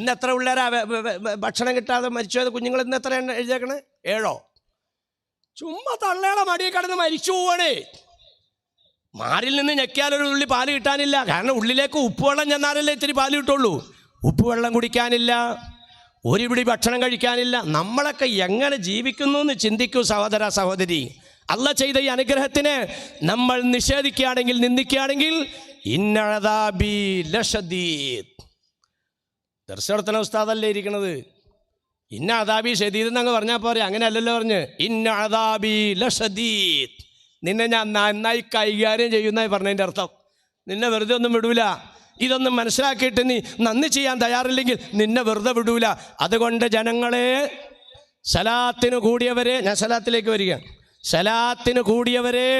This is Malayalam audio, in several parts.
ഇന്ന് എത്ര പിള്ളേരാ ഭക്ഷണം കിട്ടാതെ മരിച്ചത്? കുഞ്ഞുങ്ങൾ ഇന്ന് എത്ര എഴുതിയേക്കണേ? 7. ചുമ്മാ തള്ളയുടെ മടിയിൽ കിടന്ന് മരിച്ചു പോവാണേ. മാറിൽ നിന്ന് ഞെക്കിയാലൊരു തുള്ളി പാല് കിട്ടാനില്ല. കാരണം ഉള്ളിലേക്ക് ഉപ്പുവെള്ളം ചെന്നാലല്ലേ ഇത്തിരി പാല് കിട്ടുള്ളൂ. ഉപ്പുവെള്ളം കുടിക്കാനില്ല, ഒരു പിടി ഭക്ഷണം കഴിക്കാനില്ല. നമ്മളൊക്കെ എങ്ങനെ ജീവിക്കുന്നു എന്ന് ചിന്തിക്കൂ സഹോദര സഹോദരി. അല്ലാഹ് ചെയ്ത ഈ അനുഗ്രഹത്തിനെ നമ്മൾ നിഷേധിക്കുകയാണെങ്കിൽ, നിന്ദിക്കുകയാണെങ്കിൽ, ഇന്നഅദാബി ലശദീദ്. ദർശനത്തിലെ ഉസ്താദല്ലേ ഇരിക്കണത്. ഇന്ന അദാബി ഷദീദ് എന്നങ്ങ് പറഞ്ഞാൽ പോരെ. അങ്ങനെ അല്ലല്ലോ പറഞ്ഞ്. ഇന്ന അദാബി ലശദീദ്. നിന്നെ ഞാൻ നന്നായി കൈകാര്യം ചെയ്യുന്നതായി പറഞ്ഞതിൻ്റെ അർത്ഥം. നിന്നെ വെറുതെ ഒന്നും വിടൂല. ഇതൊന്നും മനസ്സിലാക്കിയിട്ട് നീ നന്ദി ചെയ്യാൻ തയ്യാറില്ലെങ്കിൽ നിന്നെ വെറുതെ വിടൂല. അതുകൊണ്ട് ജനങ്ങളെ, സലാത്തിന് കൂടിയവരെ, ഞാൻ സലാത്തിലേക്ക് വരികയാണ്. സലാത്തിന് കൂടിയവരെ,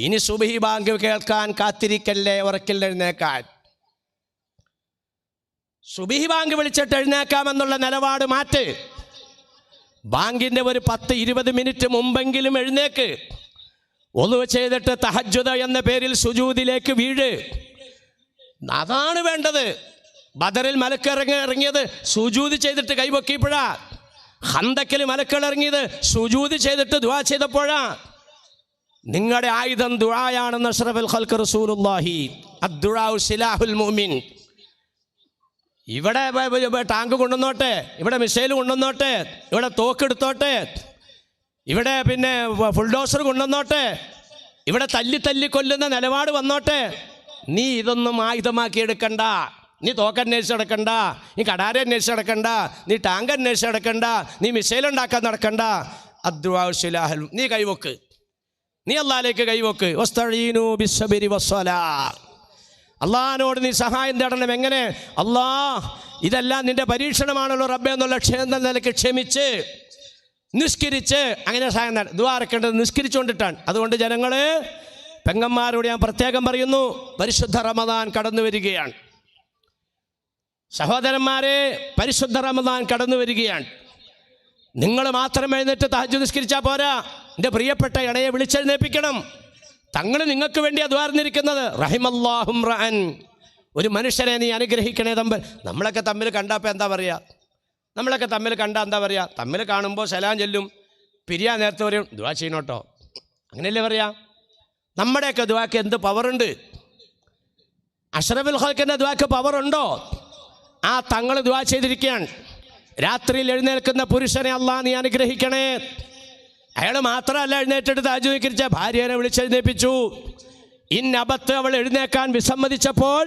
ഇനി സുബ്ഹി ബാങ്ക് കേൾക്കാൻ കാത്തിരിക്കല്ലേ, ഉറക്കിൽ എഴുന്നേക്കാൻ. സുബ്ഹി ബാങ്ക് വിളിച്ചിട്ട് എഴുന്നേക്കാമെന്നുള്ള നിലപാട് മാറ്റ്. ബാങ്കിൻ്റെ ഒരു 10-20 മിനിറ്റ് മുമ്പെങ്കിലും എഴുന്നേക്ക്. ഒളു ചെയ്തിട്ട് തഹജ്ജുദ് എന്ന പേരിൽ സുജൂദിലേക്ക് വീഴ്. അതാണ് വേണ്ടത്. ബദറിൽ മലക്ക് ഇറങ്ങിയത് സുജൂദ് ചെയ്തിട്ട് കൈപൊക്കിയപ്പോഴാ. ഖന്തക്കിൽ മലക്കുകൾ ഇറങ്ങിയത് സുജൂദ് ചെയ്തിട്ട് ദുആ ചെയ്തപ്പോഴാ. നിങ്ങളുടെ ആയുധം ദുആയാണെന്ന് അഷ്റഫുൽ ഖൽഖ് റസൂലുള്ളാഹി. അദ്ദുആഉ സിലാഹുൽ മുഅ്മിൻ. ഇവിടെ ടാങ്ക് കൊണ്ടുവന്നോട്ടെ, ഇവിടെ മിസൈൽ കൊണ്ടുവന്നോട്ടെ, ഇവിടെ തോക്കെടുത്തോട്ടെ, ഇവിടെ പിന്നെ ബുൾഡോസർ കൊണ്ടുവന്നോട്ടെ, ഇവിടെ തല്ലി കൊല്ലുന്ന നിലപാട് വന്നോട്ടെ, നീ ഇതൊന്നും ആയുധമാക്കി എടുക്കണ്ട. നീ തോക്കന്വേഷിച്ച് നടക്കണ്ട, നീ കടാര അന്വേഷിച്ച് നടക്കണ്ട, നീ ടാങ്ക് അന്വേഷിച്ച് നടക്കണ്ട, നീ മിസൈൽ ഉണ്ടാക്കാൻ നടക്കണ്ട. അദ്ദുആഉ സിലാഹുൽ. നീ കൈവക്ക്, നീ അല്ലാഹുവിലേക്ക് കൈവക്ക്. വസ്തഈനു ബിസ്സബ്രി വസ്സലാഹ്. അള്ളാഹിനോട് നീ സഹായം തേടണം. എങ്ങനെ? അല്ലാഹ്, ഇതെല്ലാം നിന്റെ പരീക്ഷണമാണല്ലോ റബ്ബേ എന്നുള്ള നിലയ്ക്ക് ക്ഷമിച്ച് നിസ്കരിച്ച് അങ്ങനെ സഹായം ദുആ ഇറക്കേണ്ടത് നിസ്കരിച്ചുകൊണ്ടിട്ടാണ്. അതുകൊണ്ട് ജനങ്ങൾ, പെങ്ങന്മാരോട് ഞാൻ പ്രത്യേകം പറയുന്നു, പരിശുദ്ധ റമദാൻ കടന്നു വരികയാണ്. സഹോദരന്മാരെ, പരിശുദ്ധ റമദാൻ കടന്നു വരികയാണ്. നിങ്ങൾ മാത്രം എഴുന്നേറ്റ് തഹജ്ജുദ് നിസ്കരിച്ചാൽ പോരാ. എൻ്റെ പ്രിയപ്പെട്ട ഇണയെ വിളിച്ചെഴുന്നേൽപ്പിക്കണം. തങ്ങൾ നിങ്ങൾക്ക് വേണ്ടിയാണ് ദ്വാർന്നിരിക്കുന്നത്. റഹിമല്ലാഹും റഅൻ. ഒരു മനുഷ്യനെ നീ അനുഗ്രഹിക്കണേ തമ്പൻ. നമ്മളൊക്കെ തമ്മിൽ കണ്ടപ്പോൾ എന്താ പറയുക? നമ്മളൊക്കെ തമ്മിൽ കണ്ടാൽ എന്താ പറയുക? തമ്മിൽ കാണുമ്പോൾ സലാം ചെല്ലും, പിരിയാൻ നേരത്തെ പറയും ദുആ ചെയ്യണോട്ടോ, അങ്ങനെയല്ലേ പറയാ? നമ്മുടെയൊക്കെ ദുആക്ക് എന്ത് പവറുണ്ട്? അഷ്റഫുൽ ഖൽഖിൻ്റെ ദുആക്ക് പവറുണ്ടോ? ആ തങ്ങൾ ദുആ ചെയ്തിരിക്കുകയാണ്. രാത്രിയിൽ എഴുന്നേൽക്കുന്ന പുരുഷനെ അല്ലാഹ് നീ അനുഗ്രഹിക്കണേ. അയാൾ മാത്രമല്ല എഴുന്നേറ്റിട്ട് തഹജ്ജുദ് നിസ്കരിച്ച ഭാര്യനെ വിളിച്ചെഴുന്നേൽപ്പിച്ചു. ഇന്നബത്ത് അവൾ എഴുന്നേക്കാൻ വിസമ്മതിച്ചപ്പോൾ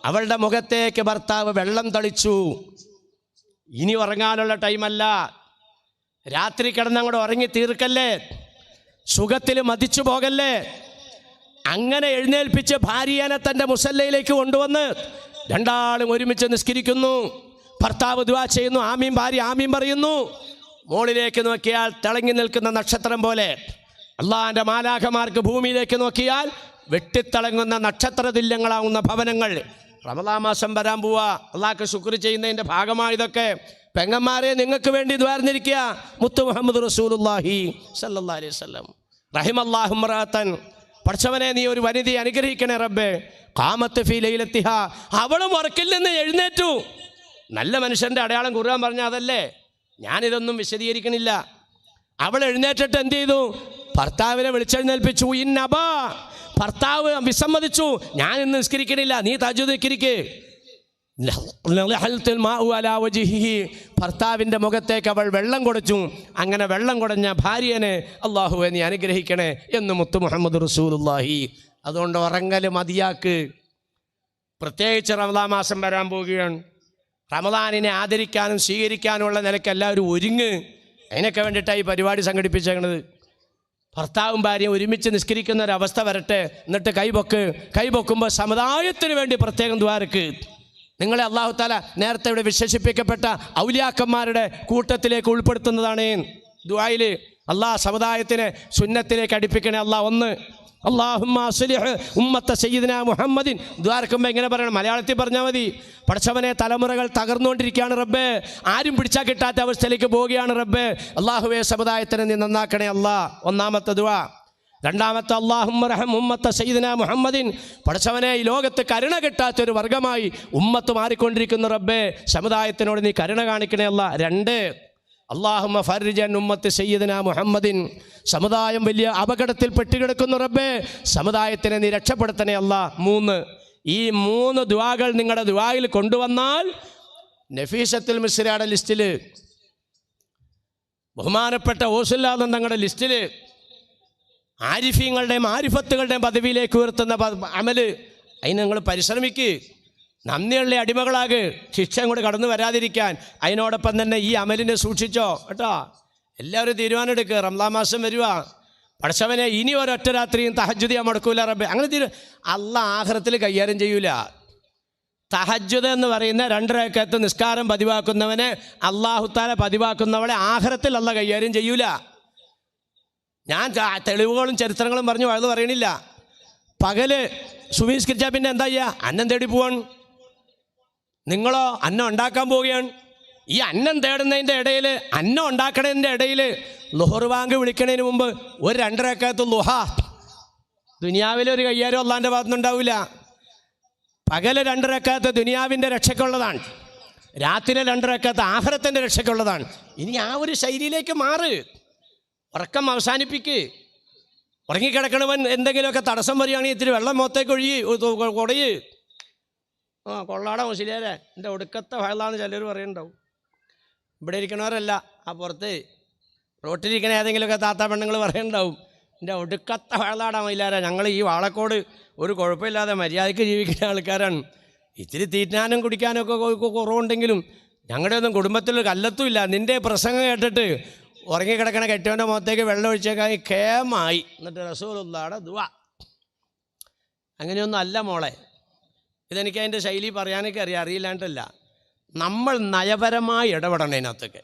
അവളുടെ മുഖത്തേക്ക് ഭർത്താവ് വെള്ളം തളിച്ചു. ഇനി ഉറങ്ങാനുള്ള ടൈമല്ല, രാത്രി കിടന്നങ്ങോട്ട് ഉറങ്ങി തീർക്കല്ലേ, സുഖത്തിൽ മതിച്ചു പോകല്ലേ. അങ്ങനെ എഴുന്നേൽപ്പിച്ച് ഭാര്യനെ തൻ്റെ മുസല്ലയിലേക്ക് കൊണ്ടുവന്ന് രണ്ടാളും ഒരുമിച്ച് നിസ്കരിക്കുന്നു. ഭർത്താവ് ദുആ ചെയ്യുന്നു, ആമീൻ. ഭാര്യ ആമീൻ പറയുന്നു. മുകളിലേക്ക് നോക്കിയാൽ തിളങ്ങി നിൽക്കുന്ന നക്ഷത്രം പോലെ, അള്ളാഹിൻ്റെ മാലാഖമാർക്ക് ഭൂമിയിലേക്ക് നോക്കിയാൽ വെട്ടിത്തിളങ്ങുന്ന നക്ഷത്ര തുല്യങ്ങളാവുന്ന ഭവനങ്ങൾ. റമദാൻ മാസം വരാൻ പോവാ. അള്ളാഹ്ക്ക് ശുക്ർ ചെയ്യുന്നതിൻ്റെ ഭാഗമായതൊക്കെ. പെങ്ങന്മാരെ, നിങ്ങൾക്ക് വേണ്ടി ദ്വാർന്നിരിക്കുക മുത്തു മുഹമ്മദ് റസൂലുള്ളാഹി സല്ലല്ലാഹു അലൈഹി വസല്ലം. റഹിമല്ലാഹു ഇംറഅതൻ. പഠിച്ചവനെ, നീ ഒരു വനിതയെ അനുഗ്രഹിക്കണേ റബ്ബേ. ഖാമത്ത് ഫീ ലൈലത്തിഹാ. അവളും ഉറക്കിൽ നിന്ന് എഴുന്നേറ്റു. നല്ല മനുഷ്യൻ്റെ അടയാളം ഖുർആൻ പറഞ്ഞ അതല്ലേ. ഞാനിതൊന്നും വിശദീകരിക്കണില്ല. അവൾ എഴുന്നേറ്റിട്ട് എന്ത് ചെയ്തു? ഭർത്താവിനെ വിളിച്ചെഴുന്നേൽപ്പിച്ചു. ഇന്നബാ. ഭർത്താവ് വിസമ്മതിച്ചു. ഞാൻ ഇന്ന് നിസ്കരിക്കണില്ല, നീ തഹജ്ജുദ് നിസ്കരിക്ക്. ഭർത്താവിൻ്റെ മുഖത്തേക്ക് അവൾ വെള്ളം കൊടുത്തു. അങ്ങനെ വെള്ളം കുടഞ്ഞ ഭാര്യനെ അല്ലാഹുവേ നീ അനുഗ്രഹിക്കണേ എന്ന് മുത്തു മുഹമ്മദ് റസൂലുള്ളാഹി. അതുകൊണ്ട് ഉറങ്ങൽ മതിയാക്ക്. പ്രത്യേകിച്ച് റമദാൻ മാസം വരാൻ പോവുകയാണ്. റമദാനിനെ ആദരിക്കാനും സ്വീകരിക്കാനുമുള്ള നിലയ്ക്ക് എല്ലാവരും ഒരുങ്ങ്. അതിനൊക്കെ വേണ്ടിയിട്ടാണ് ഈ പരിപാടി സംഘടിപ്പിച്ചേക്കണത്. ഭർത്താവും ഭാര്യയും ഒരുമിച്ച് നിസ്കരിക്കുന്ന ഒരവസ്ഥ വരട്ടെ. എന്നിട്ട് കൈപൊക്കുമ്പോൾ സമുദായത്തിന് വേണ്ടി പ്രത്യേകം ദ്വാരക്ക്. നിങ്ങളെ അല്ലാഹു തആല നേരത്തെ ഇവിടെ വിശേഷിപ്പിക്കപ്പെട്ട ഔലിയാക്കന്മാരുടെ കൂട്ടത്തിലേക്ക് ഉൾപ്പെടുത്തുന്നതാണ് ദുആയിൽ. അല്ലാഹ് സമുദായത്തിനെ സുന്നത്തിലേക്ക് അടുപ്പിക്കണേ അല്ലാഹ്. ഒന്ന്, അല്ലാഹുമ്മ അസ്ലിഹ് ഉമ്മത്ത സയ്യിദിനാ മുഹമ്മദിൻ. ദ്വാരക്കുമ്പോൾ എങ്ങനെ പറയണം? മലയാളത്തിൽ പറഞ്ഞാൽ മതി. പഠിച്ചവനെ, തലമുറകൾ തകർന്നുകൊണ്ടിരിക്കുകയാണ് റബ്ബേ. ആരും പിടിച്ചാൽ കിട്ടാത്ത അവസ്ഥയിലേക്ക് പോവുകയാണ് റബ്ബേ. അല്ലാഹുവേ, സമുദായത്തിനെ നീ നന്നാക്കണേ അല്ലാ. ഒന്നാമത്തെ ദുആ. രണ്ടാമത്തെ അല്ലാഹുമ്മ റഹം ഉമ്മത്ത സയ്യിദനാ മുഹമ്മദിൻ, പടച്ചവനെ ഈ ലോകത്ത് കരുണ കിട്ടാത്തൊരു വർഗമായി ഉമ്മത്ത് മാറിക്കൊണ്ടിരിക്കുന്ന റബ്ബേ സമുദായത്തിനോട് നീ കരുണ കാണിക്കണേ അല്ല. 2 അല്ലാഹുമ്മ ഫർരിജൻ ഉമ്മത്ത് സയ്യിദനാ മുഹമ്മദിൻ, സമുദായം വലിയ അപകടത്തിൽ പെട്ടുകിടക്കുന്ന റബ്ബേ സമുദായത്തിനെ നീ രക്ഷപ്പെടുത്തണേ അല്ല. 3 ഈ 3 ദുആകൾ നിങ്ങളുടെ ദുആയിൽ കൊണ്ടുവന്നാൽ നഫീസത്തുൽ മിസ്രിയുടെ ലിസ്റ്റിൽ, ബഹുമാനപ്പെട്ട ഓസുല്ലാദ് തങ്ങളുടെ ലിസ്റ്റിൽ, ആരിഫീങ്ങളുടെയും ആരിഫത്തുകളുടെയും പദവിയിലേക്ക് ഉയർത്തുന്ന അമല്, അതിന് നിങ്ങൾ പരിശ്രമിക്ക്. നന്ദിയുള്ള അടിമകളാകെ ശിക്ഷ കൂടെ കടന്നു വരാതിരിക്കാൻ. അതിനോടൊപ്പം തന്നെ ഈ അമലിനെ സൂക്ഷിച്ചോ കേട്ടോ. എല്ലാവരും തീരുമാനം എടുക്കുക. റംസാൻ മാസം വരുക, പടച്ചവനെ ഇനി ഒരൊറ്റ രാത്രിയും തഹജ്ജുദ് മുടക്കൂല റബ്ബേ. അങ്ങനെ അല്ലാഹ് ആഖിറത്തിൽ കൈകാര്യം ചെയ്യൂല. തഹജ്ജുദ് എന്ന് പറയുന്ന 2 റക്അത്ത് നിസ്കാരം പതിവാക്കുന്നവനെ അല്ലാഹു തആല പതിവാക്കുന്നവളെ ആഖിറത്തിൽ അല്ലാഹ് കൈകാര്യം ചെയ്യൂല. ഞാൻ തെളിവുകളും ചരിത്രങ്ങളും പറഞ്ഞു അത് പറയണില്ല. പകല് സുബഹിസ്കരിച്ചാൽ പിന്നെ എന്താ ചെയ്യുക? അന്നം തേടി പോവാണ്. നിങ്ങളോ അന്നം ഉണ്ടാക്കാൻ പോവുകയാണ്. ഈ അന്നം തേടുന്നതിൻ്റെ ഇടയിൽ, അന്നം ഉണ്ടാക്കണതിൻ്റെ ഇടയിൽ ളുഹർ ബാങ്ക് വിളിക്കണതിന് മുമ്പ് ഒരു 2 റക്അത്ത് ളുഹ. ദുനിയാവിലൊരു കയ്യാരം അള്ളാൻ്റെ ഭാഗത്തുനിന്നുണ്ടാവില്ല. പകല് 2 റക്അത്ത് ദുനിയാവിൻ്റെ രക്ഷയ്ക്കുള്ളതാണ്, രാത്രി 2 റക്അത്ത് ആഖിറത്തിൻ്റെ രക്ഷയ്ക്കുള്ളതാണ്. ഇനി ആ ഒരു ശൈലിയിലേക്ക് മാറ്. ഉറക്കം അവസാനിപ്പിക്ക്. ഉറങ്ങിക്കിടക്കണവൻ എന്തെങ്കിലുമൊക്കെ തടസ്സം വരികയാണെങ്കിൽ ഇത്തിരി വെള്ളം മുഖത്തേക്ക് കൊടയ്. കൊള്ളാടാ മുസ്ലിയാരെ, എൻ്റെ ഒടുക്കത്തെ വയലാന്ന് ചിലർ പറയുന്നുണ്ടാവും. ഇവിടെ ഇരിക്കണവരല്ല, ആ പുറത്ത് റോട്ടിലിരിക്കണ ഏതെങ്കിലുമൊക്കെ താത്താ പെണ്ണുങ്ങൾ പറയുന്നുണ്ടാവും, എൻ്റെ ഒടുക്കത്തെ വയലാടാ മയിലാരാ. ഞങ്ങൾ ഈ വാളക്കോട് ഒരു കുഴപ്പമില്ലാതെ മര്യാദയ്ക്ക് ജീവിക്കുന്ന ആൾക്കാരാണ്. ഇത്തിരി തീറ്റാനും കുടിക്കാനും ഒക്കെ കുറവുണ്ടെങ്കിലും ഞങ്ങളുടെ ഒന്നും കുടുംബത്തിൽ കല്ലത്തും ഇല്ല. നിൻ്റെ പ്രസംഗം കേട്ടിട്ട് ഉറങ്ങിക്കിടക്കണ കെട്ടിയവൻ്റെ മുഖത്തേക്ക് വെള്ളം ഒഴിച്ചേക്കായി കേമായി. എന്നിട്ട് റസൂലുള്ളാഹിയുടെ ദുആ. അങ്ങനെയൊന്നും അല്ല മോളെ. ഇതെനിക്ക് അതിൻ്റെ ശൈലി പറയാനൊക്കെ അറിയില്ലാണ്ടല്ല. നമ്മൾ നയപരമായി ഇടപെടണം അതിനകത്തൊക്കെ.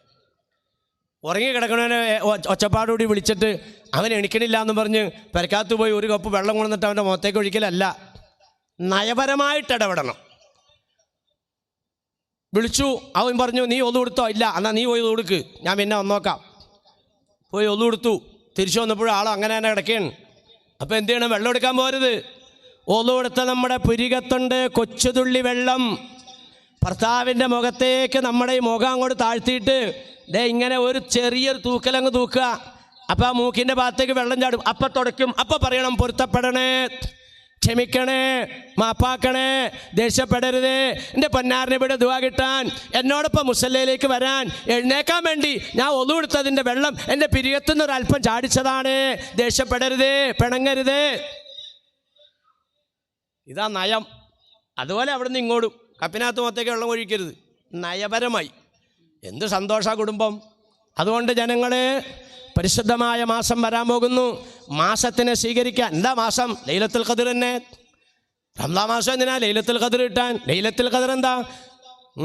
ഉറങ്ങിക്കിടക്കണവനെ ഒച്ചപ്പാടുകൂടി വിളിച്ചിട്ട് അവൻ എണിക്കണില്ല എന്ന് പറഞ്ഞ് പെരക്കാത്തു പോയി ഒരു കപ്പ് വെള്ളം കൊണ്ടുവന്നിട്ട് അവൻ്റെ മുഖത്തേക്ക് ഒഴിക്കലല്ല. നയപരമായിട്ട് ഇടപെടണം. വിളിച്ചു, അവൻ പറഞ്ഞു നീ ഒന്നു കൊടുത്തോ? ഇല്ല, എന്നാൽ നീ പോയി കൊടുക്ക്, ഞാൻ പിന്നെ വന്നോക്കാം. പോയി ഒന്നു കൊടുത്തു. തിരിച്ചു വന്നപ്പോഴും ആളും അങ്ങനെ തന്നെ കിടക്കുകയാണ്. അപ്പോൾ എന്ത് ചെയ്യണം? വെള്ളം എടുക്കാൻ പോരുത്. ഒന്നു കൊടുത്ത നമ്മുടെ പുരികത്തുണ്ട് കൊച്ചുതുള്ളി വെള്ളം. ഭർത്താവിൻ്റെ മുഖത്തേക്ക് നമ്മുടെ ഈ മുഖം അങ്ങോട്ട് താഴ്ത്തിയിട്ട് ഇങ്ങനെ ഒരു ചെറിയൊരു തൂക്കലങ്ങ് തൂക്കുക. അപ്പോൾ ആ മൂക്കിൻ്റെ ഭാഗത്തേക്ക് വെള്ളം ചാടും. അപ്പം തുടയ്ക്കും. അപ്പം പറയണം പൊരുത്തപ്പെടണേ, ക്ഷമിക്കണേ, മാപ്പാക്കണേ, ദേഷ്യപ്പെടരുതേ, എൻ്റെ പൊന്നാറിനെ ഇവിടെ ദുആ കിട്ടാൻ, എന്നോടൊപ്പം മുസല്ലയിലേക്ക് വരാൻ, എഴുന്നേക്കാൻ വേണ്ടി ഞാൻ ഒന്നു കൊടുത്തതിൻ്റെ വെള്ളം എൻ്റെ പിരികത്തുനിന്ന് ഒരല്പം ചാടിച്ചതാണ്, ദേഷ്യപ്പെടരുതേ, പിണങ്ങരുതേ. ഇതാ നയം. അതുപോലെ അവിടെ നിന്ന് ഇങ്ങോട്ടും കപ്പിനകത്ത് മൊത്തയ്ക്ക് വെള്ളം ഒഴിക്കരുത്. നയപരമായി. എന്ത് സന്തോഷ കുടുംബം. അതുകൊണ്ട് ജനങ്ങളെ, പരിശുദ്ധമായ മാസം വരാൻ പോകുന്നു. മാസത്തിനെ സ്വീകരിക്കാൻ. എന്താ മാസം? ലൈലത്തുൽ ഖദ്ർ തന്നെ. റമദാൻ മാസം എന്തിനാ ലൈലത്തുൽ ഖദ്ർ കിട്ടാൻ? ലൈലത്തുൽ ഖദ്ർ എന്താ?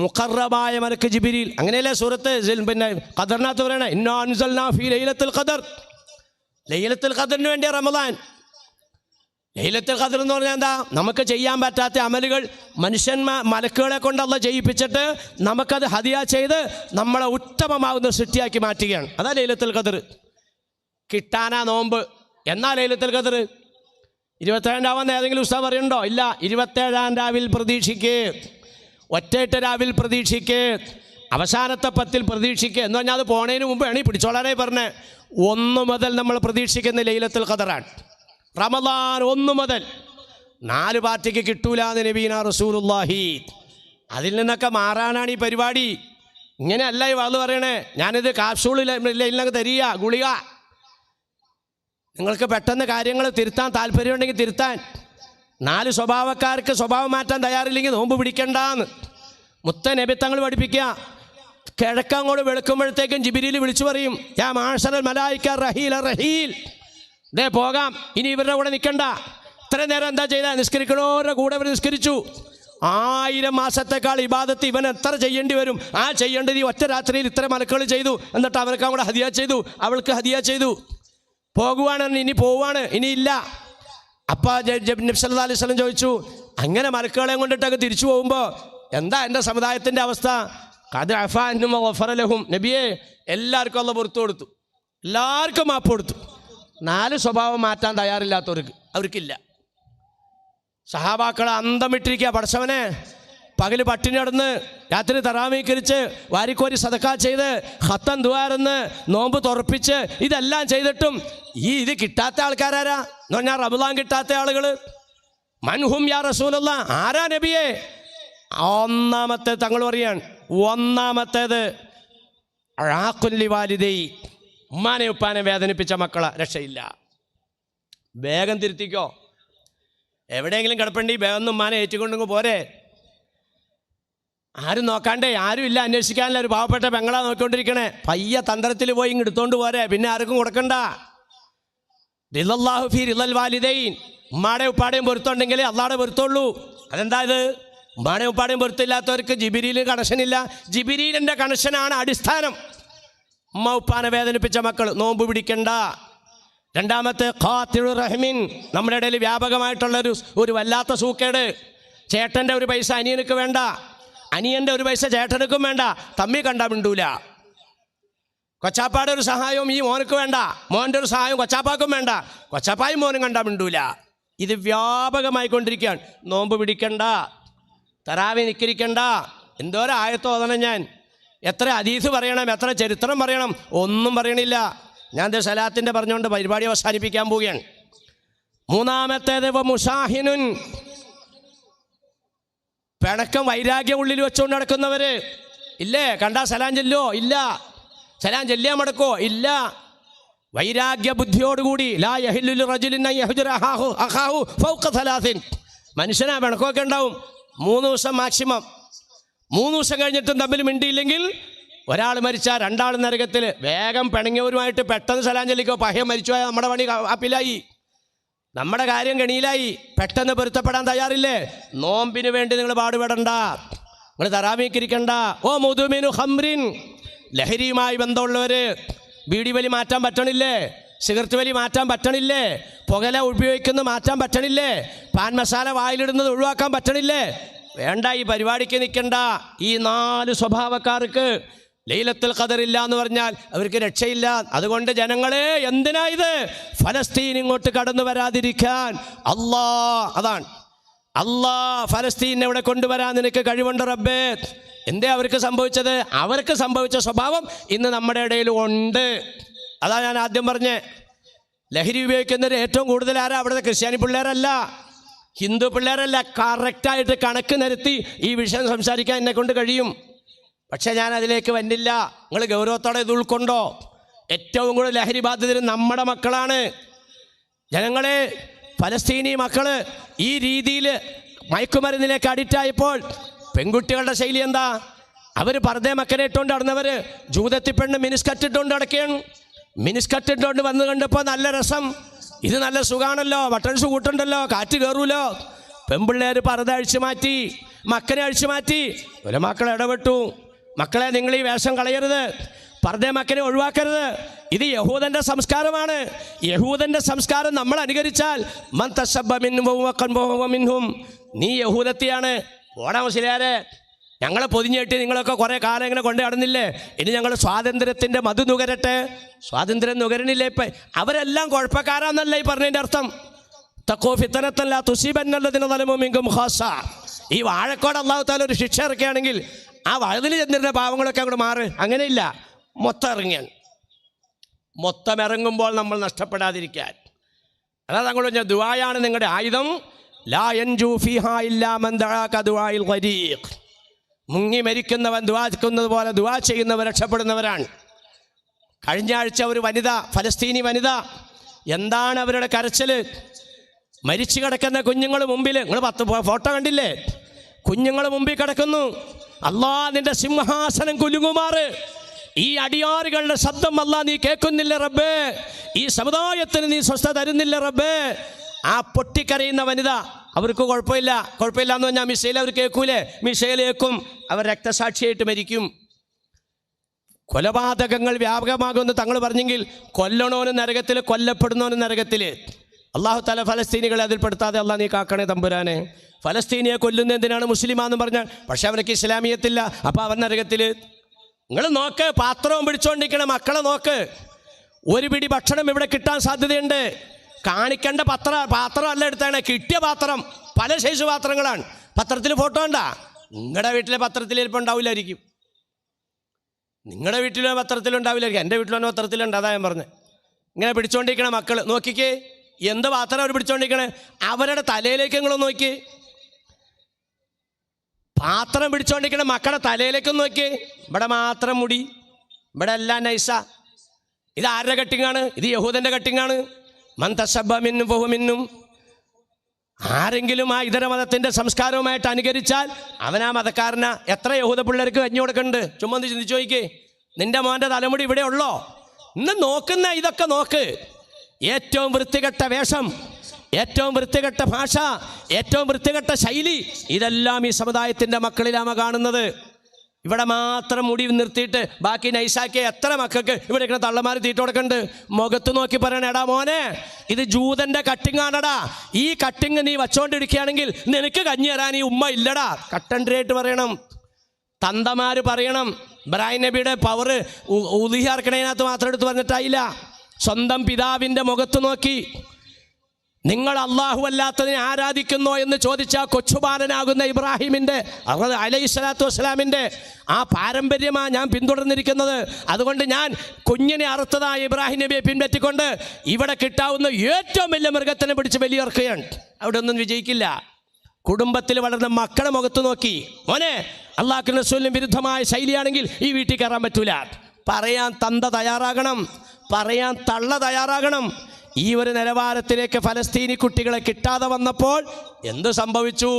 മുഖറബായ മലക്ക് ജിബ്രീൽ. അങ്ങനെയല്ലേ സൂറത്ത് പിന്നെ ഖദറിനകത്ത് പറയണേ, ഇന്നാ അൻസൽനാ ഫീ ലൈലത്തുൽ ഖദ്ർ. ലൈലത്തുൽ ഖദ്റിന് വേണ്ടിയ റമദാൻ. ലൈലത്തുൽ ഖദ്ർ എന്ന് പറഞ്ഞാൽ എന്താ? നമുക്ക് ചെയ്യാൻ പറ്റാത്ത അമലുകൾ മലക്കുകളെ കൊണ്ട് അല്ലാഹ് ചെയ്യിപ്പിച്ചിട്ട് നമുക്കത് ഹദിയ ചെയ്ത് നമ്മളെ ഉത്തമമാകുന്ന സൃഷ്ടിയാക്കി മാറ്റുകയാണ്. അതാ ലൈലത്തുൽ ഖദ്ർ. കിട്ടാനാ നോമ്പ്. എന്നാ ലൈലത്തുൽ ഖദ്ർ 27 ഏതെങ്കിലും ഉസ്താദ് പറയുന്നുണ്ടോ? ഇല്ല. 27 രാവിൽ പ്രതീക്ഷിക്ക്, ഒറ്റയിട്ട് രാവിൽ പ്രതീക്ഷിക്ക്, അവസാനത്തെ 10 പ്രതീക്ഷിക്ക് എന്ന് പറഞ്ഞാൽ അത് പോണതിന് മുമ്പാണ് ഈ പിടിച്ചോളാനായി പറഞ്ഞത്. 1 മുതൽ നമ്മൾ പ്രതീക്ഷിക്കുന്ന ലൈലത്തുൽ ഖദ്റാണ്. റമദാൻ 1 മുതൽ 4 പാർട്ടിക്ക് കിട്ടൂലെന്ന് നബീന റസൂലുള്ളാഹി. അതിൽ നിന്നൊക്കെ മാറാനാണ് ഈ പരിപാടി. ഇങ്ങനെയല്ല ഈ വാള് പറയണേ. ഞാനിത് കാപ്സൂളിൽ തരിക ഗുളിക. നിങ്ങൾക്ക് പെട്ടെന്ന് കാര്യങ്ങൾ തിരുത്താൻ താല്പര്യമുണ്ടെങ്കിൽ തിരുത്താൻ. 4 സ്വഭാവക്കാർക്ക് സ്വഭാവം മാറ്റാൻ തയ്യാറില്ലെങ്കിൽ നോമ്പ് പിടിക്കണ്ടെന്ന് മുത്ത നബി തങ്ങൾ പഠിപ്പിക്കുക. കിഴക്കങ്ങോട്ട് വെളുക്കുമ്പോഴത്തേക്കും ജിബ്രീൽ വിളിച്ചു പറയും, യാ മാശറൽ മലായിക റഹീൽ റഹീൽ, ദേ പോകാം, ഇനി ഇവരുടെ കൂടെ നിൽക്കണ്ട. ഇത്രയും നേരം എന്താ ചെയ്താൽ? നിസ്കരിക്കണോരുടെ കൂടെ അവർ നിസ്കരിച്ചു. 1000 മാസത്തേക്കാൾ ഇബാദത്ത് ഇവൻ എത്ര ചെയ്യേണ്ടി വരും? ആ ചെയ്യേണ്ടത് ഈ ഒറ്റ രാത്രിയിൽ ഇത്ര മലക്കുകൾ ചെയ്തു. എന്നിട്ട് അവർക്ക് അങ്ങോട്ട് ഹദിയ ചെയ്തു, അവൾക്ക് ഹദിയ ചെയ്തു. പോകുവാണ്, ഇനി പോവാണ്, ഇനി ഇല്ല. അപ്പോൾ നബി സല്ലല്ലാഹു അലൈഹി വസല്ലം ചോദിച്ചു, അങ്ങനെ മലക്കുകളെ കൊണ്ടിട്ടൊക്കെ തിരിച്ചു പോകുമ്പോൾ എന്താ എൻ്റെ സമുദായത്തിൻ്റെ അവസ്ഥ? ഖദ് അഫാ അൻഹും വഗഫറ ലഹും. നബിയെ, എല്ലാവർക്കും അല്ലാഹ് പുറത്തു കൊടുത്തു, എല്ലാവർക്കും മാപ്പ് കൊടുത്തു. 4 സ്വഭാവം മാറ്റാൻ തയ്യാറില്ലാത്തവർക്ക് അവർക്കില്ല. സഹാബാക്കളെ അന്തം വിട്ടിരിക്കുക. പടച്ചവനെ പകല് പട്ടിണി നടന്ന് രാത്രി തറാമീകരിച്ച് വാരിക്കോരി സദക്കാ ചെയ്ത് ഖത്തം ദുആർന്ന് നോമ്പ് തുറപ്പിച്ച് ഇതെല്ലാം ചെയ്തിട്ടും ഇത് കിട്ടാത്ത ആൾക്കാരാരാ എന്ന് പറഞ്ഞാൽ റമളാൻ കിട്ടാത്ത ആളുകൾ. മൻഹും യാ റസൂലല്ലാഹ്, ആരാ നബിയെ? ഒന്നാമത്തെ തങ്ങൾ പറയാണ്, ഒന്നാമത്തേത് അഴാഖുല്ലി വാലിദൈ, ഉമ്മാനെ ഉപ്പാനെ വേദനിപ്പിച്ച മക്കളെ രക്ഷയില്ല. വേഗം തിരുത്തിക്കോ. എവിടെയെങ്കിലും കിടപ്പണ്ടി വേഗം ഉമ്മാനെ ഏറ്റുകൊണ്ടെങ്കിൽ പോരെ. ആരും നോക്കാണ്ടേ, ആരുമില്ല അന്വേഷിക്കാനില്ല, ഒരു പാവപ്പെട്ട പെങ്ങളാ നോക്കിക്കൊണ്ടിരിക്കണേ. പയ്യ തന്ത്രത്തിൽ പോയി ഇങ്ങ് എടുത്തോണ്ട് പോരെ, പിന്നെ ആർക്കും കൊടുക്കണ്ട. റിളല്ലാഹു ഫീ റിളൽ വാലിദൈൻ, ഉമ്മാടെ ഉപ്പാടെയും പൊരുത്തമുണ്ടെങ്കിൽ അള്ളാടെ പൊരുത്തുള്ളൂ. അതെന്താ ഇത്? ഉമ്മാടെയും ഉപ്പാടെയും പൊരുത്തില്ലാത്തവർക്ക് ജിബിരിയിൽ കണക്ഷനില്ല. ജിബിരിലിൻ്റെ കണക്ഷനാണ് അടിസ്ഥാനം. ഉമ്മ ഉപ്പാനെ വേദനിപ്പിച്ച മക്കൾ നോമ്പ് പിടിക്കണ്ട. രണ്ടാമത്തെ ഖാത്തിഉർ റഹ്മിൻ, നമ്മുടെ ഇടയിൽ വ്യാപകമായിട്ടുള്ളൊരു വല്ലാത്ത സൂക്കേട്. ചേട്ടൻ്റെ ഒരു പൈസ അനിയനക്ക് വേണ്ട, അനിയൻ്റെ ഒരു പൈസ ചേട്ടനക്കും വേണ്ട, തമ്മി കണ്ടാ മിണ്ടൂല. കൊച്ചാപ്പാടെ ഒരു സഹായവും ഈ മോനക്ക് വേണ്ട, മോൻ്റെ ഒരു സഹായവും കൊച്ചാപ്പാക്കും വേണ്ട, കൊച്ചാപ്പായും മോനും കണ്ടാ മിണ്ടൂല. ഇത് വ്യാപകമായിക്കൊണ്ടിരിക്കുകയാണ്. നോമ്പ് പിടിക്കണ്ട, തറാവി നിക്കരിക്കണ്ട. എന്തോരം ആയത്തോ ഓതണം ഞാൻ, എത്ര ഹദീസ് പറയണം, എത്ര ചരിത്രം പറയണം, ഒന്നും പറയണില്ല. ഞാൻ സലാത്തിൻ്റെ പറഞ്ഞുകൊണ്ട് പരിപാടി അവസാനിപ്പിക്കാൻ പോവുകയാണ്. മൂന്നാമത്തേത് മുസാഹിനുൻ, പിണക്കം വൈരാഗ്യം ഉള്ളിൽ വെച്ചുകൊണ്ട് നടക്കുന്നവര് ഇല്ലേ. കണ്ടാ സലാം ചെല്ലോ? ഇല്ല. സലാം ചെല്ലിയാൽ മടക്കോ? ഇല്ല. വൈരാഗ്യ ബുദ്ധിയോടുകൂടി ലാ യഹില്ലു റജുലിൻ യഹ്ജുറ അഖാഹു ഫൗഖ സലാസിൻ, മനുഷ്യനാ പിണക്കമൊക്കെ ഉണ്ടാവും 3 ദിവസം മാക്സിമം. 3 ദിവസം കഴിഞ്ഞിട്ടും തമ്മിൽ മിണ്ടിയില്ലെങ്കിൽ ഒരാൾ മരിച്ചാൽ 2 ആൾ നരകത്തിൽ. വേഗം പിണങ്ങിയവരുമായിട്ട് പെട്ടെന്ന് സലാം ചൊല്ലിക്കോ. പഹ്യം മരിച്ചു പോയാൽ നമ്മുടെ പണി ആപ്പിലായി, നമ്മുടെ കാര്യം കെണിയിലായി. പെട്ടെന്ന് പൊരുത്തപ്പെടാൻ തയ്യാറില്ലേ? നോമ്പിന് വേണ്ടി നിങ്ങൾ പാടുപെടണ്ട, നിങ്ങൾ തറാവീക്കിരിക്കണ്ട. ഓ മുദുമിനു ഖംറിൻ, ലഹരിയുമായി ബന്ധമുള്ളവർ ബീഡി വലി മാറ്റാൻ പറ്റണില്ലേ? സിഗരറ്റ് വലി മാറ്റാൻ പറ്റണില്ലേ? പുകല ഉപയോഗിക്കുന്നത് മാറ്റാൻ പറ്റണില്ലേ? പാൻ മസാല വായിലിടുന്നത് ഒഴിവാക്കാൻ പറ്റണില്ലേ? വേണ്ട, ഈ പരിപാടിക്ക് നിൽക്കണ്ട. ഈ 4 സ്വഭാവക്കാർക്ക് ലൈലത്തുൽ ഖദർ ഇല്ല എന്ന് പറഞ്ഞാൽ അവർക്ക് രക്ഷയില്ല. അതുകൊണ്ട് ജനങ്ങളെ, എന്തിനാ ഇത്? ഫലസ്തീൻ ഇങ്ങോട്ട് കടന്നു വരാതിരിക്കാൻ അതാണ് ഫലസ്തീനെ ഇവിടെ കൊണ്ടുവരാൻ നിനക്ക് കഴിവുണ്ട് റബ്ബേ. എന്തേ അവർക്ക് സംഭവിച്ചത്? അവർക്ക് സംഭവിച്ച സ്വഭാവം ഇന്ന് നമ്മുടെ ഇടയിൽ ഉണ്ട്. അതാ ഞാൻ ആദ്യം പറഞ്ഞേ, ലഹരി ഉപയോഗിക്കുന്നവർ ഏറ്റവും കൂടുതൽ ആരാ? അവിടുത്തെ ക്രിസ്ത്യാനി പിള്ളേരല്ല, ഹിന്ദു പിള്ളേരല്ല. കറക്റ്റായിട്ട് കണക്ക് നിരത്തി ഈ വിഷയം സംസാരിക്കാൻ എന്നെ കൊണ്ട് കഴിയും. പക്ഷേ ഞാൻ അതിലേക്ക് വന്നില്ല. നിങ്ങൾ ഗൗരവത്തോടെ ഇത് ഉൾക്കൊണ്ടോ? ഏറ്റവും കൂടുതൽ ലഹരി ബാധിതർ നമ്മുടെ മക്കളാണ്. ജനങ്ങളെ, ഫലസ്തീനി മക്കൾ ഈ രീതിയിൽ മയക്കുമരുന്നിലേക്ക് അഡിക്റ്റായപ്പോൾ പെൺകുട്ടികളുടെ ശൈലി എന്താ? അവർ പർദ്ദ മക്കനെ ഇട്ടുകൊണ്ട് നടന്നവർ ജൂതത്തി പെണ്ണ് മിനിസ്കറ്റ് ഇട്ടുകൊണ്ട് നടക്കുകയാണ്. മിനിസ്കറ്റ് ഇട്ടുകൊണ്ട് വന്ന് കണ്ടപ്പോൾ നല്ല രസം, ഇത് നല്ല സുഖമാണല്ലോ, ബട്ടൺസ് കൂട്ടുണ്ടല്ലോ, കാറ്റ് കയറൂലോ. പെൺപിള്ളേർ പർദ്ദ അഴിച്ചു മാറ്റി, മക്കനെ അഴിച്ചു മാറ്റി. ഒരു മക്കൾ ഇടപെട്ടു, മക്കളെ നിങ്ങൾ ഈ വേഷം കളയരുത്, പർദ്ദ മക്കനെ ഒഴിവാക്കരുത്. ഇത് യഹൂദൻ്റെ സംസ്കാരമാണ്. യഹൂദൻ്റെ സംസ്കാരം നമ്മൾ അനുകരിച്ചാൽ മൻ തശബ്ബ മിൻഹും, നീ യഹൂദത്തിയാണ്. ഓടാ മുസ്ലിയാരെ, ഞങ്ങളെ പൊതിഞ്ഞിട്ട് നിങ്ങളൊക്കെ കുറേ കാലം ഇങ്ങനെ കൊണ്ടു നടന്നില്ലേ, ഇനി ഞങ്ങൾ സ്വാതന്ത്ര്യത്തിൻ്റെ മധു നുകരട്ടെ. സ്വാതന്ത്ര്യം നുകരണില്ലേ? ഇപ്പം അവരെല്ലാം കുഴപ്പക്കാരാന്നല്ല ഈ പറഞ്ഞതിൻ്റെ അർത്ഥം. തഖൂ ഫിത്നത്തൻ ലാ തുസീബന്നല്ലദീന ളലമൂ മിൻകും ഖാസ്സ. ഈ വാഴക്കോട് അല്ലാഹു തആല ഒരു ശിക്ഷ ഇറക്കുകയാണെങ്കിൽ ആ വഴുതിൽ ചെന്നിരുന്ന പാവങ്ങളൊക്കെ അങ്ങോട്ട് മാറ്. അങ്ങനെയില്ല, മൊത്തം ഇറങ്ങിയാൽ. മൊത്തം ഇറങ്ങുമ്പോൾ നമ്മൾ നഷ്ടപ്പെടാതിരിക്കാൻ, അതാ തങ്ങൾ പറഞ്ഞ ദുആയാണ് നിങ്ങളുടെ ആയുധം. ലാ യൻജൂ ഫീഹാ ഇല്ലാ മൻ ദഅാ കദുആഇൽ ഗരീഖ്. മുങ്ങി മരിക്കുന്നവൻ ദുആക്കുന്നത് പോലെ ദുആ ചെയ്യുന്നവർ രക്ഷപ്പെടുന്നവരാണ്. കഴിഞ്ഞ ആഴ്ച ഒരു വനിത, ഫലസ്തീനി വനിത, എന്താണ് അവരുടെ കരച്ചിൽ? മരിച്ചു കിടക്കുന്ന കുഞ്ഞുങ്ങൾ മുമ്പിൽ, നിങ്ങൾ 10 ഫോട്ടോ കണ്ടില്ലേ? കുഞ്ഞുങ്ങൾ മുമ്പിൽ കിടക്കുന്നു. അല്ലാ, നിന്റെ സിംഹാസനം കുലുങ്ങുമാറ് ഈ അടിയാറുകളുടെ ശബ്ദം അല്ലാ നീ കേൾക്കുന്നില്ല റബ്ബേ. ഈ സമുദായത്തിന് നീ സ്വസ്ഥ തരുന്നില്ല റബ്ബേ. ആ പൊട്ടിക്കരയുന്ന വനിത, അവർക്ക് കുഴപ്പമില്ല എന്ന് പറഞ്ഞാൽ മിസൈൽ അവർ കേൾക്കൂലേ? മിസൈൽ കേൾക്കും, അവർ രക്തസാക്ഷിയായിട്ട് മരിക്കും. കൊലപാതകങ്ങൾ വ്യാപകമാകുമെന്ന് തങ്ങൾ പറഞ്ഞെങ്കിൽ കൊല്ലണോനും നരകത്തിൽ, കൊല്ലപ്പെടുന്നവനും നരകത്തിൽ. അള്ളാഹു തആല ഫലസ്തീനികളെ അതിൽപ്പെടുത്താതെ അള്ളാഹ് നീ കാക്കണേ തമ്പുരാനെ. ഫലസ്തീനിയെ കൊല്ലുന്ന എന്തിനാണ്? മുസ്ലിമാന്ന് പറഞ്ഞാൽ. പക്ഷെ അവനക്ക് ഇസ്ലാമിയത്തില്ല, അപ്പോൾ അവൻ നരകത്തിൽ. നിങ്ങൾ നോക്ക്, പാത്രവും പിടിച്ചുകൊണ്ടിരിക്കണ മക്കളെ നോക്ക്. ഒരു പിടി ഭക്ഷണം ഇവിടെ കിട്ടാൻ സാധ്യതയുണ്ട്. കാണിക്കേണ്ട പാത്രമല്ല എടുത്താണ്, കിട്ടിയ പാത്രം പല സൈസ് പാത്രങ്ങളാണ്. പത്രത്തിൽ ഫോട്ടോ ഉണ്ടാ? നിങ്ങളുടെ വീട്ടിലെ പത്രത്തിൽ ചിലപ്പോൾ ഉണ്ടാവില്ലായിരിക്കും, നിങ്ങളുടെ വീട്ടിലെ പത്രത്തിലുണ്ടാവില്ലായിരിക്കും. എൻ്റെ വീട്ടിലെ പത്രത്തിലുണ്ട്. അതാ ഞാൻ പറഞ്ഞത്. ഇങ്ങനെ പിടിച്ചോണ്ടിരിക്കണ മക്കൾ നോക്കിക്കേ, എന്ത് പാത്രം അവർ പിടിച്ചോണ്ടിരിക്കണേ. അവരുടെ തലയിലേക്ക് നിങ്ങളൊന്ന് നോക്കി, പാത്രം പിടിച്ചോണ്ടിരിക്കണ മക്കളുടെ തലയിലേക്കൊന്ന് നോക്കി. ഇവിടെ മാത്രം മുടി, ഇവിടെ എല്ലാം നൈസ. ഇത് ആരുടെ കട്ടിങ്ങാണ്? ഇത് യഹൂദൻ്റെ കട്ടിങ്ങാണ്. മൻ തശബ്ബഹ മിന്നും ഫഹുവ മിന്നും. ആരെങ്കിലും ആ ഇതര മതത്തിൻ്റെ സംസ്കാരവുമായിട്ട് അനുകരിച്ചാൽ അവൻ ആ മതക്കാരനാ. എത്ര യഹൂദ പിള്ളേർക്ക് കഞ്ഞി കൊടുക്കുന്നുണ്ട്? ചുമ്മാ ഒന്ന് ചിന്തിച്ചു നോക്കിക്കേ. നിന്റെ മോൻ്റെ തലമുടി ഇവിടെ ഉള്ളോ? ഇന്ന് നോക്കുന്ന ഇതൊക്കെ നോക്ക്. ഏറ്റവും വൃത്തികെട്ട വേഷം, ഏറ്റവും വൃത്തികെട്ട ഭാഷ, ഏറ്റവും വൃത്തികെട്ട ശൈലി, ഇതെല്ലാം ഈ സമുദായത്തിൻ്റെ മക്കളിലാണ് കാണുന്നത്. ഇവിടെ മാത്രം മുടി നിർത്തിയിട്ട് ബാക്കി നൈസാക്കിയ എത്ര മക്കൾക്ക് ഇവിടെ ഇങ്ങനെ തള്ളമാർ തീറ്റ കൊടുക്കുന്നുണ്ട്. മുഖത്ത് നോക്കി പറയണ, എടാ മോനെ, ഇത് ജൂതൻ്റെ കട്ടിങ്ങാണടാ. ഈ കട്ടിങ് നീ വച്ചോണ്ടിരിക്കുകയാണെങ്കിൽ നിനക്ക് കഞ്ഞി തരാൻ ഈ ഉമ്മ ഇല്ലടാ. കട്ടൻഡ്രേറ്റ് പറയണം, തന്തമാർ പറയണം. ഇബ്രാഹിം നബിയുടെ പവർ ഉദിഹർക്കണതിനകത്ത് മാത്രം എടുത്ത് പറഞ്ഞിട്ടായില്ല. സ്വന്തം പിതാവിൻ്റെ മുഖത്ത് നോക്കി നിങ്ങൾ അള്ളാഹു അല്ലാത്തതിനെ ആരാധിക്കുന്നോ എന്ന് ചോദിച്ച കൊച്ചുബാലനാകുന്ന ഇബ്രാഹിമിൻ്റെ അലൈഹിസ്സലാത്തു വസ്സലാമിൻ്റെ ആ പാരമ്പര്യമാണ് ഞാൻ പിന്തുടർന്നിരിക്കുന്നത്. അതുകൊണ്ട് ഞാൻ കുഞ്ഞിനെ അറുത്തതായ ഇബ്രാഹിം നബിയെ പിൻപറ്റിക്കൊണ്ട് ഇവിടെ കിട്ടാവുന്ന ഏറ്റവും വലിയ മൃഗത്തിനെ പിടിച്ച് ബലിയർക്കുകയാണ്. അവിടെ ഒന്നും വിജയിക്കില്ല. കുടുംബത്തിൽ വളർന്ന മക്കളെ മുഖത്ത് നോക്കി, മോനെ, അള്ളാഹു റസൂലിന് വിരുദ്ധമായ ശൈലിയാണെങ്കിൽ ഈ വീട്ടിൽ കയറാൻ പറ്റൂല. പറയാൻ തന്ത തയ്യാറാകണം, പറയാൻ തള്ള തയ്യാറാകണം. ഈ ഒരു നിലവാരത്തിലേക്ക് ഫലസ്തീനി കുട്ടികളെ കിട്ടാതെ വന്നപ്പോൾ എന്ത് സംഭവിച്ചു?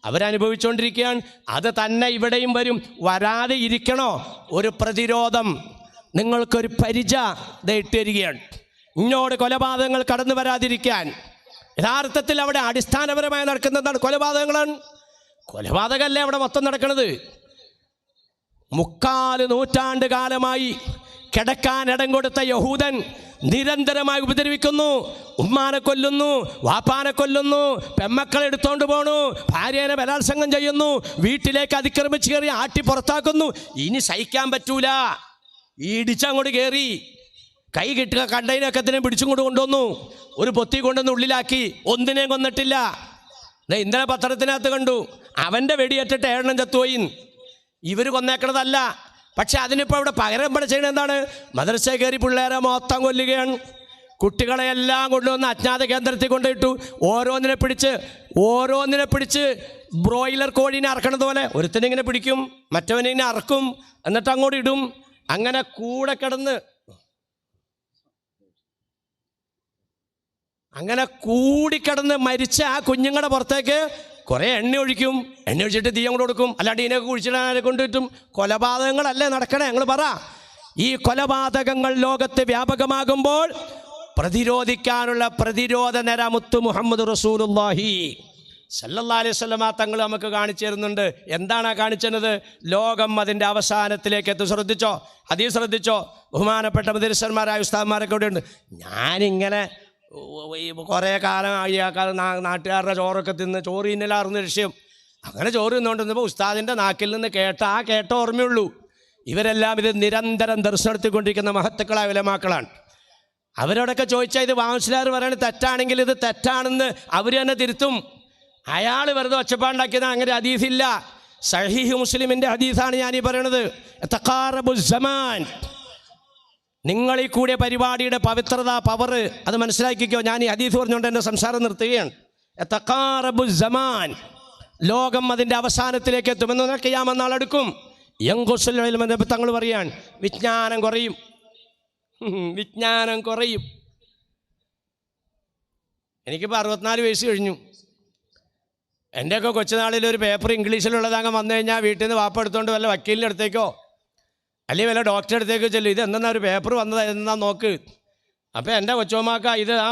അവരനുഭവിച്ചുകൊണ്ടിരിക്കുകയാണ്. അത് തന്നെ ഇവിടെയും വരും. വരാതെ ഇരിക്കണോ? ഒരു പ്രതിരോധം, നിങ്ങൾക്കൊരു പരിച ഇട്ടുതരികയാണ്. ഇങ്ങോട്ട് കൊലപാതകങ്ങൾ കടന്നു വരാതിരിക്കാൻ. യഥാർത്ഥത്തിൽ അവിടെ അടിസ്ഥാനപരമായി നടക്കുന്നതാണ് കൊലപാതകങ്ങളാണ്. കൊലപാതകമല്ലേ അവിടെ മൊത്തം നടക്കുന്നത്. 3/4 നൂറ്റാണ്ട് കാലമായി കിടക്കാൻ ഇടം കൊടുത്ത യഹൂദൻ നിരന്തരമായി ഉപദ്രവിക്കുന്നു. ഉമ്മാനെ കൊല്ലുന്നു, വാപ്പാനെ കൊല്ലുന്നു, പെമ്മക്കളെ എടുത്തോണ്ട് പോണു, ഭാര്യനെ ബലാത്സംഗം ചെയ്യുന്നു, വീട്ടിലേക്ക് അതിക്രമിച്ച് കയറി ആട്ടി പുറത്താക്കുന്നു. ഇനി സഹിക്കാൻ പറ്റൂല. ഇടിച്ചങ്ങോട്ട് കയറി കൈ കിട്ടുക കണ്ടെയ്നൊക്കത്തിനെ പിടിച്ചും കൊണ്ട് കൊണ്ടുവന്നു. ഒരു പൊത്തി കൊണ്ടുവന്ന് ഉള്ളിലാക്കി. ഒന്നിനെയും കൊന്നിട്ടില്ല. ഇന്നലെ പത്രത്തിനകത്ത് കണ്ടു, അവൻ്റെ വെടിയേറ്റിട്ട് 7 ചത്തുപോയി. ഇവർ കൊന്നേക്കണതല്ല. പക്ഷെ അതിനിപ്പോൾ ഇവിടെ പകരം ചെയ്യണത് എന്താണ്? മദ്രസ കയറി പിള്ളേരെ മൊത്തം കൊല്ലുകയാണ്. കുട്ടികളെയെല്ലാം കൊണ്ടുവന്ന് അജ്ഞാത കേന്ദ്രത്തിൽ കൊണ്ടിട്ടു. ഓരോന്നിനെ പിടിച്ച് ബ്രോയിലർ കോഴീനെ അറക്കണത് പോലെ ഒരുത്തനിങ്ങനെ പിടിക്കും, മറ്റവനിങ്ങനെ അറക്കും, എന്നിട്ട് അങ്ങോട്ട് ഇടും. അങ്ങനെ കൂടെ കിടന്ന് അങ്ങനെ കൂടിക്കിടന്ന് മരിച്ച ആ കുഞ്ഞുങ്ങളുടെ പുറത്തേക്ക് കുറേ എണ്ണ ഒഴിക്കും. എണ്ണ ഒഴിച്ചിട്ട് തീ അങ്ങോട്ട് കൊടുക്കും. അല്ലാണ്ട് ഇതിനൊക്കെ കുഴിച്ചിടാനെ കൊണ്ടിട്ടും കൊലപാതകങ്ങളല്ലേ നടക്കണേ? ഞങ്ങൾ പറ. ഈ കൊലപാതകങ്ങൾ ലോകത്ത് വ്യാപകമാകുമ്പോൾ പ്രതിരോധിക്കാനുള്ള പ്രതിരോധ നിര മുത്തു മുഹമ്മദ് റസൂലുള്ളാഹി സല്ലല്ലാഹു അലൈഹി വസല്ലമ തങ്ങൾ നമുക്ക് കാണിച്ചു തരുന്നുണ്ട്. എന്താണ് കാണിച്ചത്? ലോകം അതിൻ്റെ അവസാനത്തിലേക്ക് എത്തും. ശ്രദ്ധിച്ചോ, ഹദീസ് ശ്രദ്ധിച്ചോ. ബഹുമാനപ്പെട്ട മുദരിസന്മാരായ ഉസ്താദ്മാരൊക്കെ ഇവിടെ ഉണ്ട്. ഞാനിങ്ങനെ കുറേ കാലമായി ആ കാലം നാട്ടുകാരുടെ ചോറൊക്കെ തിന്ന് ചോറ് തിന്നലാർന്ന ലക്ഷ്യം. അങ്ങനെ ചോറ് തിന്നുകൊണ്ടിരുന്നപ്പോൾ ഉസ്താദിൻ്റെ നാക്കിൽ നിന്ന് കേട്ട ഓർമ്മയുള്ളൂ. ഇവരെല്ലാം ഇത് നിരന്തരം ദർശനത്തിക്കൊണ്ടിരിക്കുന്ന മഹത്തുക്കളായ ഉലമാക്കളാണ്. അവരോടൊക്കെ ചോദിച്ചാൽ ഇത് വാമസ്ലാർ പറയുന്നത് തെറ്റാണെങ്കിൽ ഇത് തെറ്റാണെന്ന് അവർ തന്നെ തിരുത്തും. അയാൾ വെറുതെ ഒച്ചപ്പാടുണ്ടാക്കിയത് അങ്ങനെ ഹദീസില്ല. സഹീഹ് മുസ്ലിമിൻ്റെ ഹദീസാണ് ഞാനീ പറയണത്. തഖാറബുസ്സമാൻ, നിങ്ങളീ കൂടിയ പരിപാടിയുടെ പവിത്രത, പവർ അത് മനസ്സിലാക്കിക്കോ. ഞാൻ ഈ ഹദീസ് പറഞ്ഞുകൊണ്ട് എൻ്റെ സംസാരം നിർത്തുകയാണ്. തഖാറബുസ്സമാൻ, ലോകം അതിൻ്റെ അവസാനത്തിലേക്ക് എത്തുമെന്ന് ഖിയാമത്ത് നാൾ അടുക്കും. യൻഖുസുൽ ഇൽമ, തങ്ങൾ പറയാൻ വിജ്ഞാനം കുറയും. എനിക്കിപ്പോൾ 64 വയസ്സ് കഴിഞ്ഞു. എൻ്റെയൊക്കെ കൊച്ചുനാളിൽ ഒരു പേപ്പർ ഇംഗ്ലീഷിലുള്ളതങ്ങ് വന്നു കഴിഞ്ഞാൽ വീട്ടിൽ നിന്ന് വാപ്പ എടുത്തുകൊണ്ട് വല്ല വക്കീലിൻ്റെ അടുത്തേക്കോ അല്ലെങ്കിൽ വല്ല ഡോക്ടറെ അടുത്തേക്കോ ചെല്ലും. ഇത് എന്തെന്നാ ഒരു പേപ്പർ വന്നത് എന്നാ നോക്ക്. അപ്പോൾ എൻ്റെ കൊച്ചുമാക്ക ഇത് ആ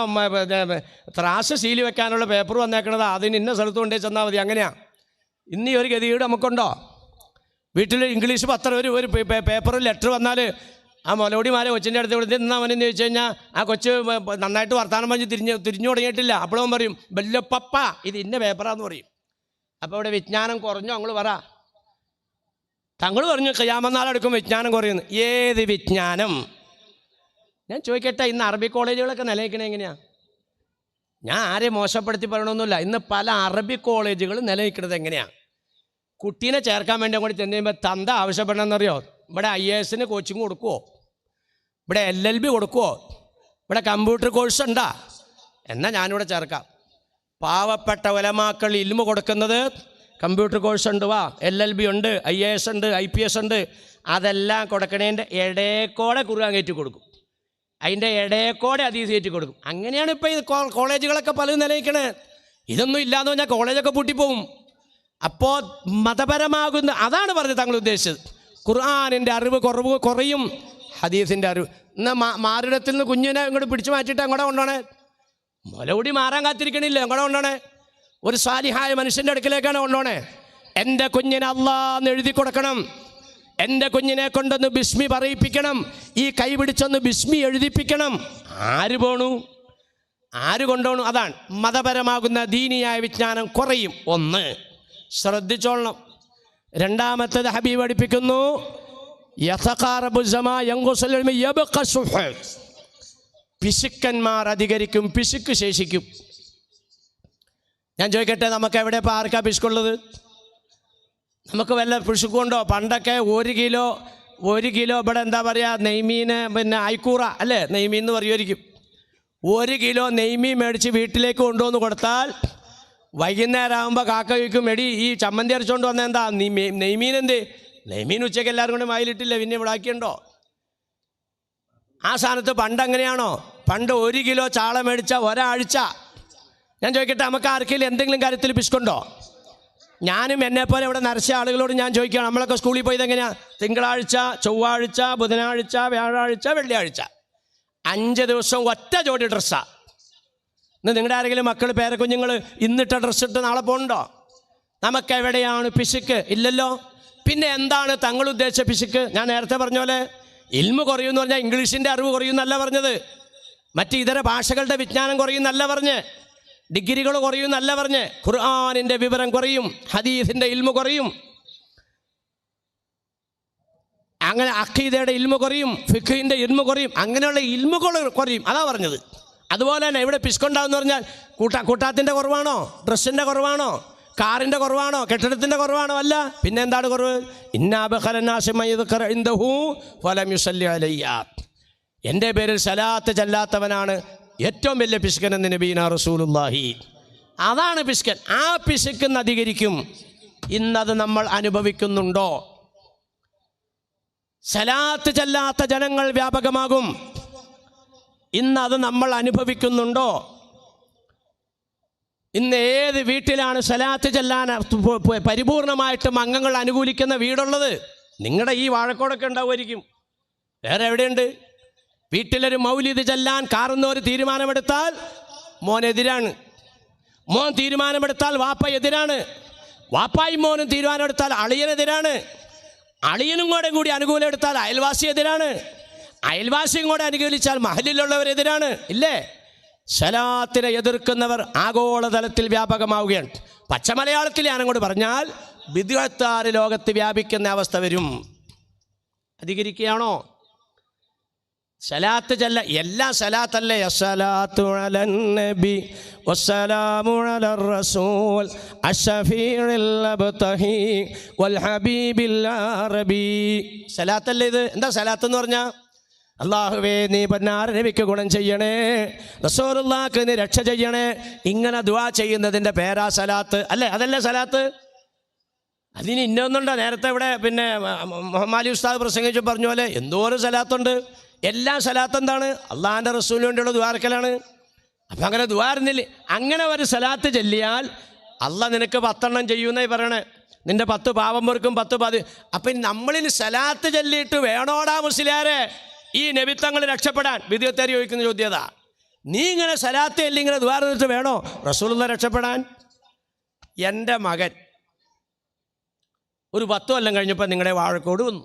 ത്രാസ് സീല് വെക്കാനുള്ള പേപ്പർ വന്നേക്കണത്, അതിന് ഇന്ന സ്ഥലത്ത് കൊണ്ടേ ചെന്നാൽ മതി. അങ്ങനെയാണ്. ഇന്നീ ഒരു ഗതികേട് നമുക്കുണ്ടോ? വീട്ടിൽ ഇംഗ്ലീഷ് പത്രം ഒരു പേപ്പറിൽ ലെറ്റർ വന്നാൽ ആ മൊലോടിമാരെ കൊച്ചിൻ്റെ അടുത്ത് കൊടുത്ത് ഇന്ന് അവനെന്ന് ചോദിച്ചു കഴിഞ്ഞാൽ ആ കൊച്ച് നന്നായിട്ട് വർത്താനം പറഞ്ഞ് തിരിഞ്ഞു തുടങ്ങിയിട്ടില്ല. അപ്പോഴും പറയും ബല്ലപ്പ ഇത് ഇന്ന പേപ്പറാന്ന് പറയും. അപ്പോൾ ഇവിടെ വിജ്ഞാനം കുറഞ്ഞോ? ഞങ്ങൾ പറ. തങ്ങൾ പറഞ്ഞു ഖിയാമത്ത് നാൾ അടുക്കും വിജ്ഞാനം കുറയുന്നു. ഏത് വിജ്ഞാനം? ഞാൻ ചോദിക്കട്ടെ, ഇന്ന് അറബി കോളേജുകളൊക്കെ നിലനിൽക്കണേ എങ്ങനെയാണ്? ഞാൻ ആരെയും മോശപ്പെടുത്തി പറയണമെന്നില്ല. ഇന്ന് പല അറബി കോളേജുകൾ നിലനിൽക്കുന്നത് എങ്ങനെയാണ്? കുട്ടീനെ ചേർക്കാൻ വേണ്ടി അങ്ങോട്ട് ചെന്ന് കഴിയുമ്പോൾ തന്ത ആവശ്യപ്പെടണമെന്നറിയോ? ഇവിടെ IAS കോച്ചിങ് കൊടുക്കുമോ? ഇവിടെ LLB കൊടുക്കുമോ? ഇവിടെ കമ്പ്യൂട്ടർ കോഴ്സ് ഉണ്ടാ? എന്നാൽ ഞാനിവിടെ ചേർക്കാം. പാവപ്പെട്ട ഉലമാക്കൾ ഇൽമു കൊടുക്കുന്നത് കമ്പ്യൂട്ടർ കോഴ്സ് ഉണ്ട്, വാ LLB ഉണ്ട്, IAS ഉണ്ട്, IPS ഉണ്ട്. അതെല്ലാം കൊടുക്കണേൻ്റെ ഇടയക്കോടെ ഖുർആൻ കയറ്റി കൊടുക്കും, അതിൻ്റെ ഇടയക്കോടെ ഹദീസ് കയറ്റി കൊടുക്കും. അങ്ങനെയാണ് ഇപ്പോൾ ഈ കോളേജുകളൊക്കെ പലതും നിലനിൽക്കണേ. ഇതൊന്നും ഇല്ലാന്ന് പറഞ്ഞാൽ കോളേജൊക്കെ പൂട്ടിപ്പോവും. അപ്പോൾ മതപരമാകുന്ന, അതാണ് പറഞ്ഞത് തങ്ങൾ ഉദ്ദേശിച്ചത്. ഖുർആനിൻ്റെ അറിവ് കുറയും, ഹദീസിൻ്റെ അറിവ്. ഇന്ന് മാറിടത്തിൽ നിന്ന് കുഞ്ഞിനെ ഇങ്ങോട്ട് പിടിച്ചു മാറ്റിയിട്ട് അങ്ങോട്ട് കൊണ്ടോണേ, മുലകൂടി മാറാൻ കാത്തിരിക്കണില്ല, അങ്ങോട്ട് കൊണ്ടോണേ. ഒരു സാലിഹായ മനുഷ്യൻ്റെ അടുക്കലേക്കാണ് കൊണ്ടോണേ. എൻ്റെ കുഞ്ഞിനെ അല്ലാഹ് എഴുതി കൊടുക്കണം, എൻ്റെ കുഞ്ഞിനെ കൊണ്ടൊന്ന് ബിസ്മി പറയിപ്പിക്കണം, ഈ കൈ പിടിച്ചൊന്ന് ബിസ്മി എഴുതിപ്പിക്കണം. ആര് പോണു? ആര് കൊണ്ടോണു? അതാണ് മതപരമാകുന്ന ദീനിയായ വിജ്ഞാനം കുറയും. ഒന്ന് ശ്രദ്ധിച്ചോളണം. രണ്ടാമത്തേത് ഹബീബ് പഠിപ്പിക്കുന്നു, പിശുക്കന്മാർ അധികരിക്കും, പിശുക്ക് ശേഷിക്കും. ഞാൻ ചോദിക്കട്ടെ, നമുക്ക് എവിടെ ഇപ്പോൾ ആർക്കാ പിശുക്കുള്ളത്? നമുക്ക് വല്ല പിശുക്കുണ്ടോ? പണ്ടൊക്കെ 1 കിലോ ഇവിടെ എന്താ പറയുക, നെയ്മീന്, പിന്നെ അയക്കൂറ അല്ലേ, നെയ്മീൻ എന്ന് പറയുമായിരിക്കും. 1 കിലോ നെയ്മീൻ മേടിച്ച് വീട്ടിലേക്ക് കൊണ്ടുവന്ന് കൊടുത്താൽ വൈകുന്നേരം ആകുമ്പോൾ കാക്ക ചോദിക്കും, എടി ഈ ചമ്മന്തി അരച്ചുകൊണ്ട് വന്ന എന്താ നെയ്മീൻ എന്ത്? നെയ്മീൻ ഉച്ചയ്ക്ക് എല്ലാവരും കൊണ്ട് വായിലിട്ടില്ല, പിന്നെ ഇവിടെ ആക്കിയുണ്ടോ? ആ സ്ഥാനത്ത് പണ്ട് എങ്ങനെയാണോ? പണ്ട് 1 കിലോ ചാള മേടിച്ച ഒരാഴ്ച. ഞാൻ ചോദിക്കട്ടെ, നമുക്ക് ആർക്കെങ്കിലും എന്തെങ്കിലും കാര്യത്തിൽ പിശുക്കുണ്ടോ? ഞാനും എന്നെപ്പോലെ ഇവിടെ നരച്ച ആളുകളോട് ഞാൻ ചോദിക്കുകയാണ്, നമ്മളൊക്കെ സ്കൂളിൽ പോയത് എങ്ങനെയാണ്? തിങ്കളാഴ്ച, ചൊവ്വാഴ്ച, ബുധനാഴ്ച, വ്യാഴാഴ്ച, വെള്ളിയാഴ്ച, 5 ദിവസം ഒറ്റ ജോഡി ഡ്രസ്സാണ്. ഇന്ന് നിങ്ങളുടെ ആരെങ്കിലും മക്കൾ, പേരക്കുഞ്ഞുങ്ങൾ ഇന്നിട്ട ഡ്രസ്സ് ഇട്ട് നാളെ പോകണ്ടോ? നമുക്കെവിടെയാണ് പിശുക്ക്? ഇല്ലല്ലോ. പിന്നെ എന്താണ് തങ്ങൾ ഉദ്ദേശിച്ച പിശുക്ക്? ഞാൻ നേരത്തെ പറഞ്ഞ പോലെ ഇൽമു കുറയുമെന്ന് പറഞ്ഞാൽ ഇംഗ്ലീഷിൻ്റെ അറിവ് കുറയുമെന്നല്ല പറഞ്ഞത്, മറ്റ് ഇതര ഭാഷകളുടെ വിജ്ഞാനം കുറയുമെന്നല്ല പറഞ്ഞ്, ഡിഗ്രികൾ കുറയുമെന്നല്ല പറഞ്ഞ്. ഖുർആനിൻ്റെ വിവരം കുറയും, ഹദീസിൻ്റെ ഇൽമു കുറയും, അങ്ങനെ അഖീദയുടെ ഇൽമു കുറയും, ഫിഖിൻ്റെ ഇൽമു കുറയും, അങ്ങനെയുള്ള ഇൽമുകൾ കുറയും, അതാ പറഞ്ഞത്. അതുപോലെ തന്നെ ഇവിടെ പിശുക്കുണ്ടാവെന്ന് പറഞ്ഞാൽ കൂട്ടാത്തിൻ്റെ കുറവാണോ? ഡ്രസ്സിൻ്റെ കുറവാണോ? കാറിൻ്റെ കുറവാണോ? കെട്ടിടത്തിൻ്റെ കുറവാണോ? അല്ല. പിന്നെ എന്താണ് കുറവ്? എൻ്റെ പേരിൽ സലാത്ത് ചെല്ലാത്തവനാണ് ഏറ്റവും വലിയ പിശുക്കനെന്ന് നബീന റസൂലുള്ളാഹി. അതാണ് പിശുക്കൻ. ആ പിശുക്കൻ അധികരിക്കും. ഇന്നത് നമ്മൾ അനുഭവിക്കുന്നുണ്ടോ? സലാത്ത് ചെല്ലാത്ത ജനങ്ങൾ വ്യാപകമാകും. ഇന്നത് നമ്മൾ അനുഭവിക്കുന്നുണ്ടോ? ഇന്ന് ഏത് വീട്ടിലാണ് സലാത്ത് ചെല്ലാൻ പരിപൂർണമായിട്ടും അംഗങ്ങൾ അനുകൂലിക്കുന്ന വീടുള്ളത്? നിങ്ങളുടെ ഈ വാഴക്കോടൊക്കെ ഉണ്ടാവുമായിരിക്കും, വേറെ എവിടെയുണ്ട്? വീട്ടിലൊരു മൗലിദ് ചെല്ലാൻ കാറുന്നൊരു തീരുമാനമെടുത്താൽ മോനെതിരാണ്, മോൻ തീരുമാനമെടുത്താൽ വാപ്പ എതിരാണ്, വാപ്പായും മോനും തീരുമാനമെടുത്താൽ അളിയനെതിരാണ്, അളിയനും കൂടി അനുകൂലം എടുത്താൽ അയൽവാസി എതിരാണ്, അയൽവാസിയും കൂടെ അനുകൂലിച്ചാൽ മഹലിലുള്ളവരെതിരാണ്. ഇല്ലേ? സലാത്തിനെ എതിർക്കുന്നവർ ആഗോളതലത്തിൽ വ്യാപകമാവുകയാണ്. പച്ചമലയാളത്തിൽ ഞാനങ്ങോട്ട് പറഞ്ഞാൽ ബിദ്അത്താറ് ലോകത്ത് വ്യാപിക്കുന്ന അവസ്ഥ വരും. അധികരിക്കുകയാണോ? സലാത്ത് ചെല്ല, എല്ലാ സലാത്തല്ലേ? അസ്സലാത്തു അലൻ നബി വസ്സലാമു അലർ റസൂൽ അശ്ശഫീഉൽ അബ്തഹി വൽ ഹബീബിൽ അറബി. സലാത്തല്ലേ ഇത്? എന്താ സലാത്ത് എന്ന് പറഞ്ഞാൽ? അല്ലാഹുവേ നീ പൊന്നാര നബിക്ക് ഗുണം ചെയ്യണേ, റസൂലുള്ളാഹിക്ക് നീ രക്ഷ ചെയ്യണേ, ഇങ്ങനെ ദുആ ചെയ്യുന്നതിൻ്റെ പേരാ സലാത്ത് അല്ലേ? അതല്ലേ സലാത്ത്? അതിന് ഇന്നൊന്നുണ്ടോ? നേരത്തെ ഇവിടെ പിന്നെ മുഹമ്മദ് ഉസ്താദ് പ്രസംഗിച്ച് പറഞ്ഞ പോലെ എന്തോരം സലാത്തുണ്ട്. എല്ലാ സലാത്ത് എന്താണ്? അള്ളാഹിൻ്റെ റസൂലിന് വേണ്ടിയുള്ള ദുആർക്കലാണ്. അപ്പം അങ്ങനെ ദുആർന്നില്ലേ? അങ്ങനെ ഒരു സലാത്ത് ചൊല്ലിയാൽ അള്ളാഹ് നിനക്ക് 10 ചെയ്യുമെന്നായി പറയണേ. നിൻ്റെ 10 പാപം പൊറുക്കും, 10 അപ്പം നമ്മളിന് സലാത്ത് ചൊല്ലിയിട്ട് വേണോടാ മുസ്ലിയാരെ ഈ നബിത്തങ്ങൾ രക്ഷപ്പെടാൻ? വിദ്യാർത്ഥി ചോദിക്കുന്ന ചോദ്യതാ. നീ ഇങ്ങനെ സലാത്ത് ചൊല്ലി ഇങ്ങനെ ദുആ ചെയ്തിട്ട് വേണോ റസൂലുള്ളാഹി രക്ഷപ്പെടാൻ? എൻ്റെ മകൻ ഒരു 10 കൊല്ലം കഴിഞ്ഞപ്പോൾ നിങ്ങളുടെ വാഴക്കോട് വന്നു.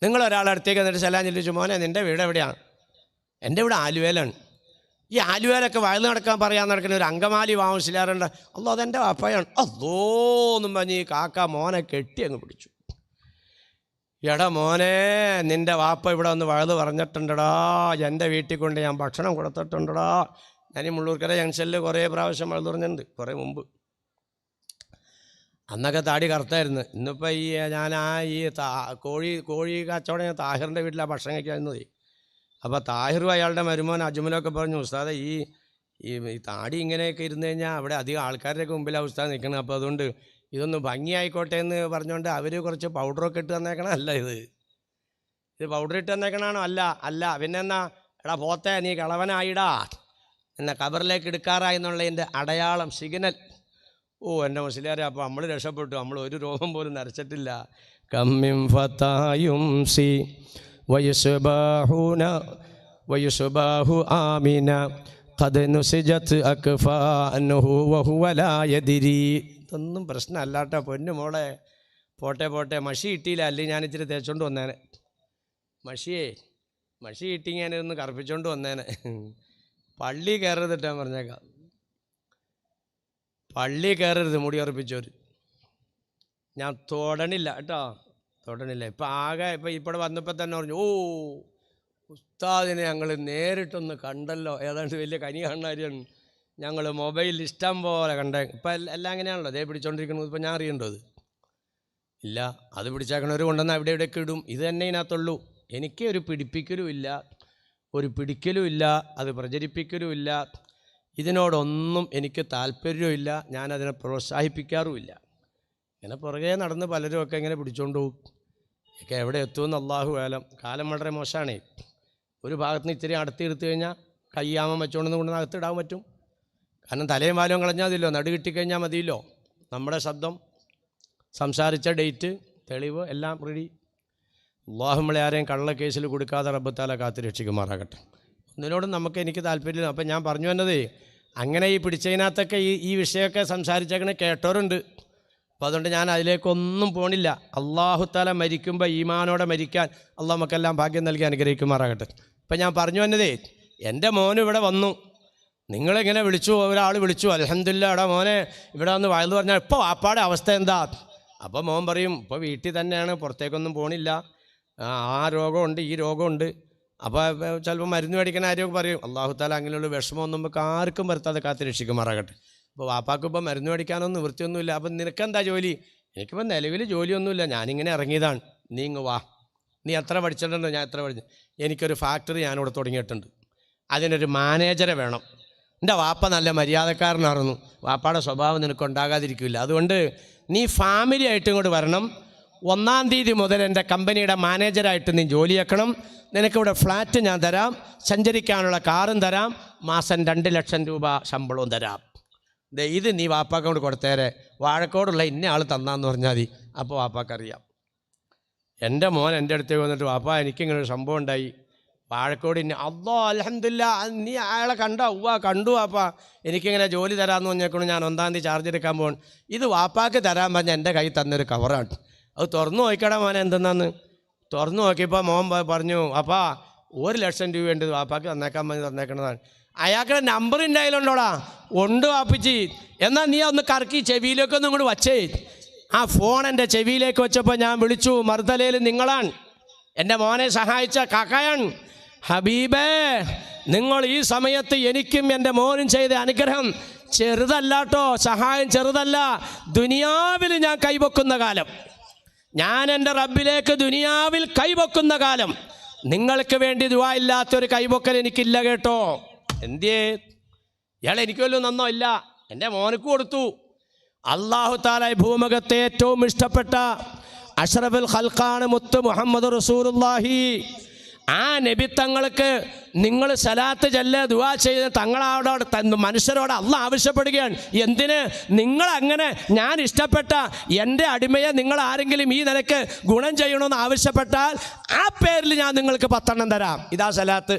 നിങ്ങളൊരാളുടെ അടുത്തേക്ക് എന്നിട്ട് സലാം ചൊല്ലിച്ചു, മോനെ നിൻ്റെ വീട് എവിടെയാണ്? എൻ്റെ വീട് ആലുവയിലാണ്. ഈ ആലുവയിലൊക്കെ വയൽ നടക്കാൻ പറയാൻ നടക്കുന്ന ഒരു അങ്കമാലി വാമസിലാറുണ്ട്. അല്ലോ അതെൻ്റെ വാപ്പയാണ്. അതോന്നും പറഞ്ഞ് ഈ കാക്ക മോനെ കെട്ടി അങ്ങ് പിടിച്ചു. എടാ മോനെ, നിൻ്റെ വാപ്പ ഇവിടെ ഒന്ന് വഴുത് പറഞ്ഞിട്ടുണ്ടടാ, എൻ്റെ വീട്ടിൽ കൊണ്ട് ഞാൻ ഭക്ഷണം കൊടുത്തിട്ടുണ്ടടാ. ഞാൻ ഈ മുള്ളൂർക്കര ജംഗ്ഷനിൽ കുറേ പ്രാവശ്യം വഴുത് പറഞ്ഞിട്ടുണ്ട്, കുറേ മുമ്പ്. അന്നൊക്കെ താടി കറുത്തായിരുന്നു. ഇന്നിപ്പോൾ ഞാൻ കോഴി കച്ചവടം ഞാൻ താഹിറിൻ്റെ വീട്ടിലാണ് ഭക്ഷണം കഴിക്കാവുന്നത്. അപ്പോൾ താഹിറും അയാളുടെ മരുമോൻ അജ്മലൊക്കെ പറഞ്ഞു, ഉസ്താദെ ഈ താടി ഇങ്ങനെയൊക്കെ ഇരുന്ന് കഴിഞ്ഞാൽ അവിടെ അധികം ആൾക്കാരുടെയൊക്കെ മുമ്പിലാണ് ഉസ്താദ് നിൽക്കുന്നത്. അപ്പോൾ അതുകൊണ്ട് ഇതൊന്ന് ഭംഗിയായിക്കോട്ടെ എന്ന് പറഞ്ഞുകൊണ്ട് അവർ കുറച്ച് പൗഡറൊക്കെ ഇട്ട് തന്നേക്കണം. അല്ല, ഇത് പൗഡർ ഇട്ട് തന്നേക്കണാണോ? അല്ല. പിന്നെ എന്നാ, എടാ പോത്തെ നീ കളവനായിടാ എന്നെ കബറിലേക്ക് എടുക്കാറായി എന്നുള്ളതിൻ്റെ അടയാളം, സിഗ്നൽ. എൻ്റെ മുസ്ലിയാരെ, അപ്പോൾ നമ്മൾ രക്ഷപ്പെട്ടു. നമ്മൾ ഒരു രോഗം പോലും നരച്ചിട്ടില്ല. കമ്മിം ഫതായും സി വയുസ്ബാഹു ആമിന ഖദ് നുസിജത് അക്ഫാനുഹു വഹുവ ലാ യദ്രി. ഇതൊന്നും പ്രശ്നമല്ല കേട്ടോ പൊന്നു മോളെ. പോട്ടെ മഷി കിട്ടിയില്ല, അല്ലെങ്കിൽ ഞാൻ ഇച്ചിരി തേച്ചോണ്ട് വന്നേനെ. മഷി കിട്ടി ഞാനൊന്ന് കറുപ്പിച്ചോണ്ട് വന്നേനെ. പള്ളി കയറരുത് ഞാൻ പറഞ്ഞേക്കാം, പള്ളി കയറരുത് മുടി ഉറപ്പിച്ചവർ. ഞാൻ തൊടണില്ല കേട്ടോ, തൊടണില്ല. ഇപ്പം ഇവിടെ വന്നപ്പോൾ തന്നെ പറഞ്ഞു, ഓ ഉസ്താദിനെ ഞങ്ങൾ നേരിട്ടൊന്ന് കണ്ടല്ലോ, ഏതാണ്ട് വലിയ കനി കാണാരിയാണ്. ഞങ്ങൾ മൊബൈലിൽ ഇഷ്ടം പോലെ കണ്ടേ. ഇപ്പം എല്ലാം അങ്ങനെയാണല്ലോ, അതേ പിടിച്ചോണ്ടിരിക്കുന്നത്. ഇപ്പം ഞാൻ അറിയണ്ടോ? അത് ഇല്ല, അത് പിടിച്ചേക്കണവർ കൊണ്ടുവന്ന് അവിടെ ഇവിടെയൊക്കെ ഇടും. ഇത് തന്നെ ഇതിനകത്തുള്ളൂ. എനിക്ക് ഒരു പിടിപ്പിക്കലുമില്ല, ഒരു പിടിക്കലുമില്ല, അത് പ്രചരിപ്പിക്കലുമില്ല. ഇതിനോടൊന്നും എനിക്ക് താല്പര്യമില്ല, ഞാനതിനെ പ്രോത്സാഹിപ്പിക്കാറുമില്ല. ഇങ്ങനെ പുറകെ നടന്ന് പലരുമൊക്കെ ഇങ്ങനെ പിടിച്ചോണ്ട് പോകും. ഒക്കെ എവിടെ എത്തുമെന്ന് അള്ളാഹു ആലം. കാലം വളരെ മോശമാണേ. ഒരു ഭാഗത്ത് നിന്ന് ഇത്തിരി അടുത്തെടുത്തു കഴിഞ്ഞാൽ കയ്യാമം വെച്ചുകൊണ്ടെന്ന് കൊണ്ട് അകത്തിടാൻ പറ്റും. കാരണം തലയും വാലും കളഞ്ഞാൽ മതിയല്ലോ, നടു കിട്ടിക്കഴിഞ്ഞാൽ മതിയല്ലോ. നമ്മുടെ ശബ്ദം, സംസാരിച്ച ഡേറ്റ്, തെളിവ് എല്ലാം റെഡി. അള്ളാഹു നമ്മളെ ആരെയും കള്ള കേസിൽ കൊടുക്കാതെ റബ്ബത്താല കാത്ത് രക്ഷിക്കുമാറാകട്ടെ. ഒന്നിനോടും എനിക്ക് താല്പര്യമില്ല. അപ്പം ഞാൻ പറഞ്ഞു വന്നത്, അങ്ങനെ ഈ പിടിച്ചതിനകത്തൊക്കെ ഈ വിഷയമൊക്കെ സംസാരിച്ചേക്കണേ കേട്ടവരുണ്ട്. അപ്പോൾ അതുകൊണ്ട് ഞാൻ അതിലേക്കൊന്നും പോണില്ല. അള്ളാഹു താല മരിക്കുമ്പോൾ ഈമാനോടെ മരിക്കാൻ അള്ളാഹു നമുക്കെല്ലാം ഭാഗ്യം നൽകി അനുഗ്രഹിക്കുമാറാകട്ടെ. ഇപ്പം ഞാൻ പറഞ്ഞു വന്നതേ, എൻ്റെ മോന് ഇവിടെ വന്നു, നിങ്ങളിങ്ങനെ വിളിച്ചു, ഒരാൾ വിളിച്ചു, അൽഹംദുലില്ലാ എടാ മോനെ ഇവിടെ വന്ന് വയലു പറഞ്ഞാൽ ഇപ്പോൾ വാപ്പാടെ അവസ്ഥ എന്താ? അപ്പോൾ മോൻ പറയും, ഇപ്പോൾ വീട്ടിൽ തന്നെയാണ്, പുറത്തേക്കൊന്നും പോണില്ല, ആ രോഗമുണ്ട് ഈ രോഗമുണ്ട്. അപ്പോൾ ചിലപ്പോൾ മരുന്ന് മേടിക്കുന്ന ആരെയൊക്കെ പറയും. അള്ളാഹു താല അങ്ങനെയുള്ള വിഷമമൊന്നും നമുക്ക് ആർക്കും വരുത്താതെ കാത്ത് രക്ഷിക്കുമാറാകട്ടെ. അപ്പോൾ വാപ്പാക്ക് ഇപ്പോൾ മരുന്ന് മേടിക്കാനൊന്നും വൃത്തിയൊന്നുമില്ല. അപ്പം നിനക്കെന്താ ജോലി? എനിക്കിപ്പോൾ നിലവിൽ ജോലിയൊന്നുമില്ല, ഞാനിങ്ങനെ ഇറങ്ങിയതാണ്. നീ ഇങ്ങ് വാ. നീ എത്ര പഠിച്ചിട്ടുണ്ടോ? ഞാൻ എത്ര പഠിച്ചു? എനിക്കൊരു ഫാക്ടറി ഞാനിവിടെ തുടങ്ങിയിട്ടുണ്ട്, അതിനൊരു മാനേജറെ വേണം. എൻ്റെ വാപ്പ നല്ല മര്യാദക്കാരനായിരുന്നു, വാപ്പയുടെ സ്വഭാവം നിനക്കുണ്ടാകാതിരിക്കില്ല. അതുകൊണ്ട് നീ ഫാമിലി ആയിട്ട് ഇങ്ങോട്ട് വരണം. 1-ാം തീയതി മുതൽ എൻ്റെ കമ്പനിയുടെ മാനേജറായിട്ട് നീ ജോലി വെക്കണം. നിനക്കിവിടെ ഫ്ലാറ്റ് ഞാൻ തരാം, സഞ്ചരിക്കാനുള്ള കാറും തരാം, മാസം 2 ലക്ഷം രൂപ ശമ്പളവും തരാം. ഇത് നീ വാപ്പാക്ക് കൊണ്ട് കൊടുത്തേരെ, വാഴക്കോടുള്ള ഇന്ന ആൾ തന്നാന്ന് പറഞ്ഞാൽ മതി. അപ്പോൾ വാപ്പാക്കറിയാം. എൻ്റെ മോൻ എൻ്റെ അടുത്തേക്ക് വന്നിട്ട്, വാപ്പാ എനിക്കിങ്ങനൊരു സംഭവം ഉണ്ടായി, വാഴക്കോട് ഇന്ന. അല്ലോ അൽഹംദുലില്ലാ, നീ അയാളെ കണ്ടോ? കണ്ടു വാപ്പാ, എനിക്കിങ്ങനെ ജോലി തരാമെന്ന് പറഞ്ഞേക്കൊണ്ട് ഞാൻ 1-ാം തീയതി ചാർജ് എടുക്കാൻ പോകണം. ഇത് വാപ്പാക്ക് തരാൻ പറഞ്ഞാൽ എൻ്റെ കയ്യിൽ തന്നൊരു കവറാണ്. അത് തുറന്നു നോക്കിക്കടാ മോനെ എന്തെന്നാന്ന്. തുറന്നു നോക്കിയപ്പോൾ മോൻ പറഞ്ഞു, അപ്പാ 1 ലക്ഷം രൂപയുണ്ട്, വാപ്പാക്ക് തന്നേക്കാൻ പറഞ്ഞ് തന്നേക്കണതാണ്. അയാൾക്കുടെ നമ്പർ എൻ്റെ കയ്യിലുണ്ടോടാ? ഉണ്ട് വാപ്പിച്ചി. എന്നാൽ നീ ഒന്ന് കറക്കി ചെവിയിലേക്ക് ഒന്നും ഇങ്ങോട്ട് വച്ചേ. ആ ഫോൺ എൻ്റെ ചെവിയിലേക്ക് വെച്ചപ്പോൾ ഞാൻ വിളിച്ചു, മറുതലയിൽ നിങ്ങളാണ്, എൻ്റെ മോനെ സഹായിച്ച കാക്കയാണ്. ഹബീബേ, നിങ്ങൾ ഈ സമയത്ത് എനിക്കും എൻ്റെ മോനും ചെയ്ത അനുഗ്രഹം ചെറുതല്ലാട്ടോ, സഹായം ചെറുതല്ല. ദുനിയാവിൽ ഞാൻ കൈവെക്കുന്ന കാലം, ഞാൻ എൻ്റെ റബ്ബിലേക്ക് ദുനിയാവിൽ കൈവെക്കുന്ന കാലം, നിങ്ങൾക്ക് വേണ്ടി ദുആ ഇല്ലാത്തൊരു കൈവെക്കൽ എനിക്കില്ല കേട്ടോ. എന്തേ ഇയാൾ എനിക്ക് വല്ലതും നന്നോ? ഇല്ല, എൻ്റെ മോനക്ക് കൊടുത്തു. അല്ലാഹു തആല ഭൂമുഖത്തെ ഏറ്റവും ഇഷ്ടപ്പെട്ട അഷ്റഫുൽ ഖൽഖാണ് മുത്ത് മുഹമ്മദ് റസൂലുള്ളാഹി. ആ നബി തങ്ങൾക്ക് നിങ്ങൾ സലാത്ത് ചൊല്ല ദുആ ചെയ്ത് തങ്ങളോട് മനുഷ്യരോട് അള്ളാഹ് ആവശ്യപ്പെടുകയാണ്. എന്തിന്? നിങ്ങളങ്ങനെ ഞാൻ ഇഷ്ടപ്പെട്ട എൻ്റെ അടിമയെ നിങ്ങൾ ആരെങ്കിലും ഈ നിലക്ക് ഗുണം ചെയ്യണമെന്ന് ആവശ്യപ്പെട്ടാൽ ആ പേരിൽ ഞാൻ നിങ്ങൾക്ക് 10 എണ്ണം തരാം. ഇതാ സലാത്ത്.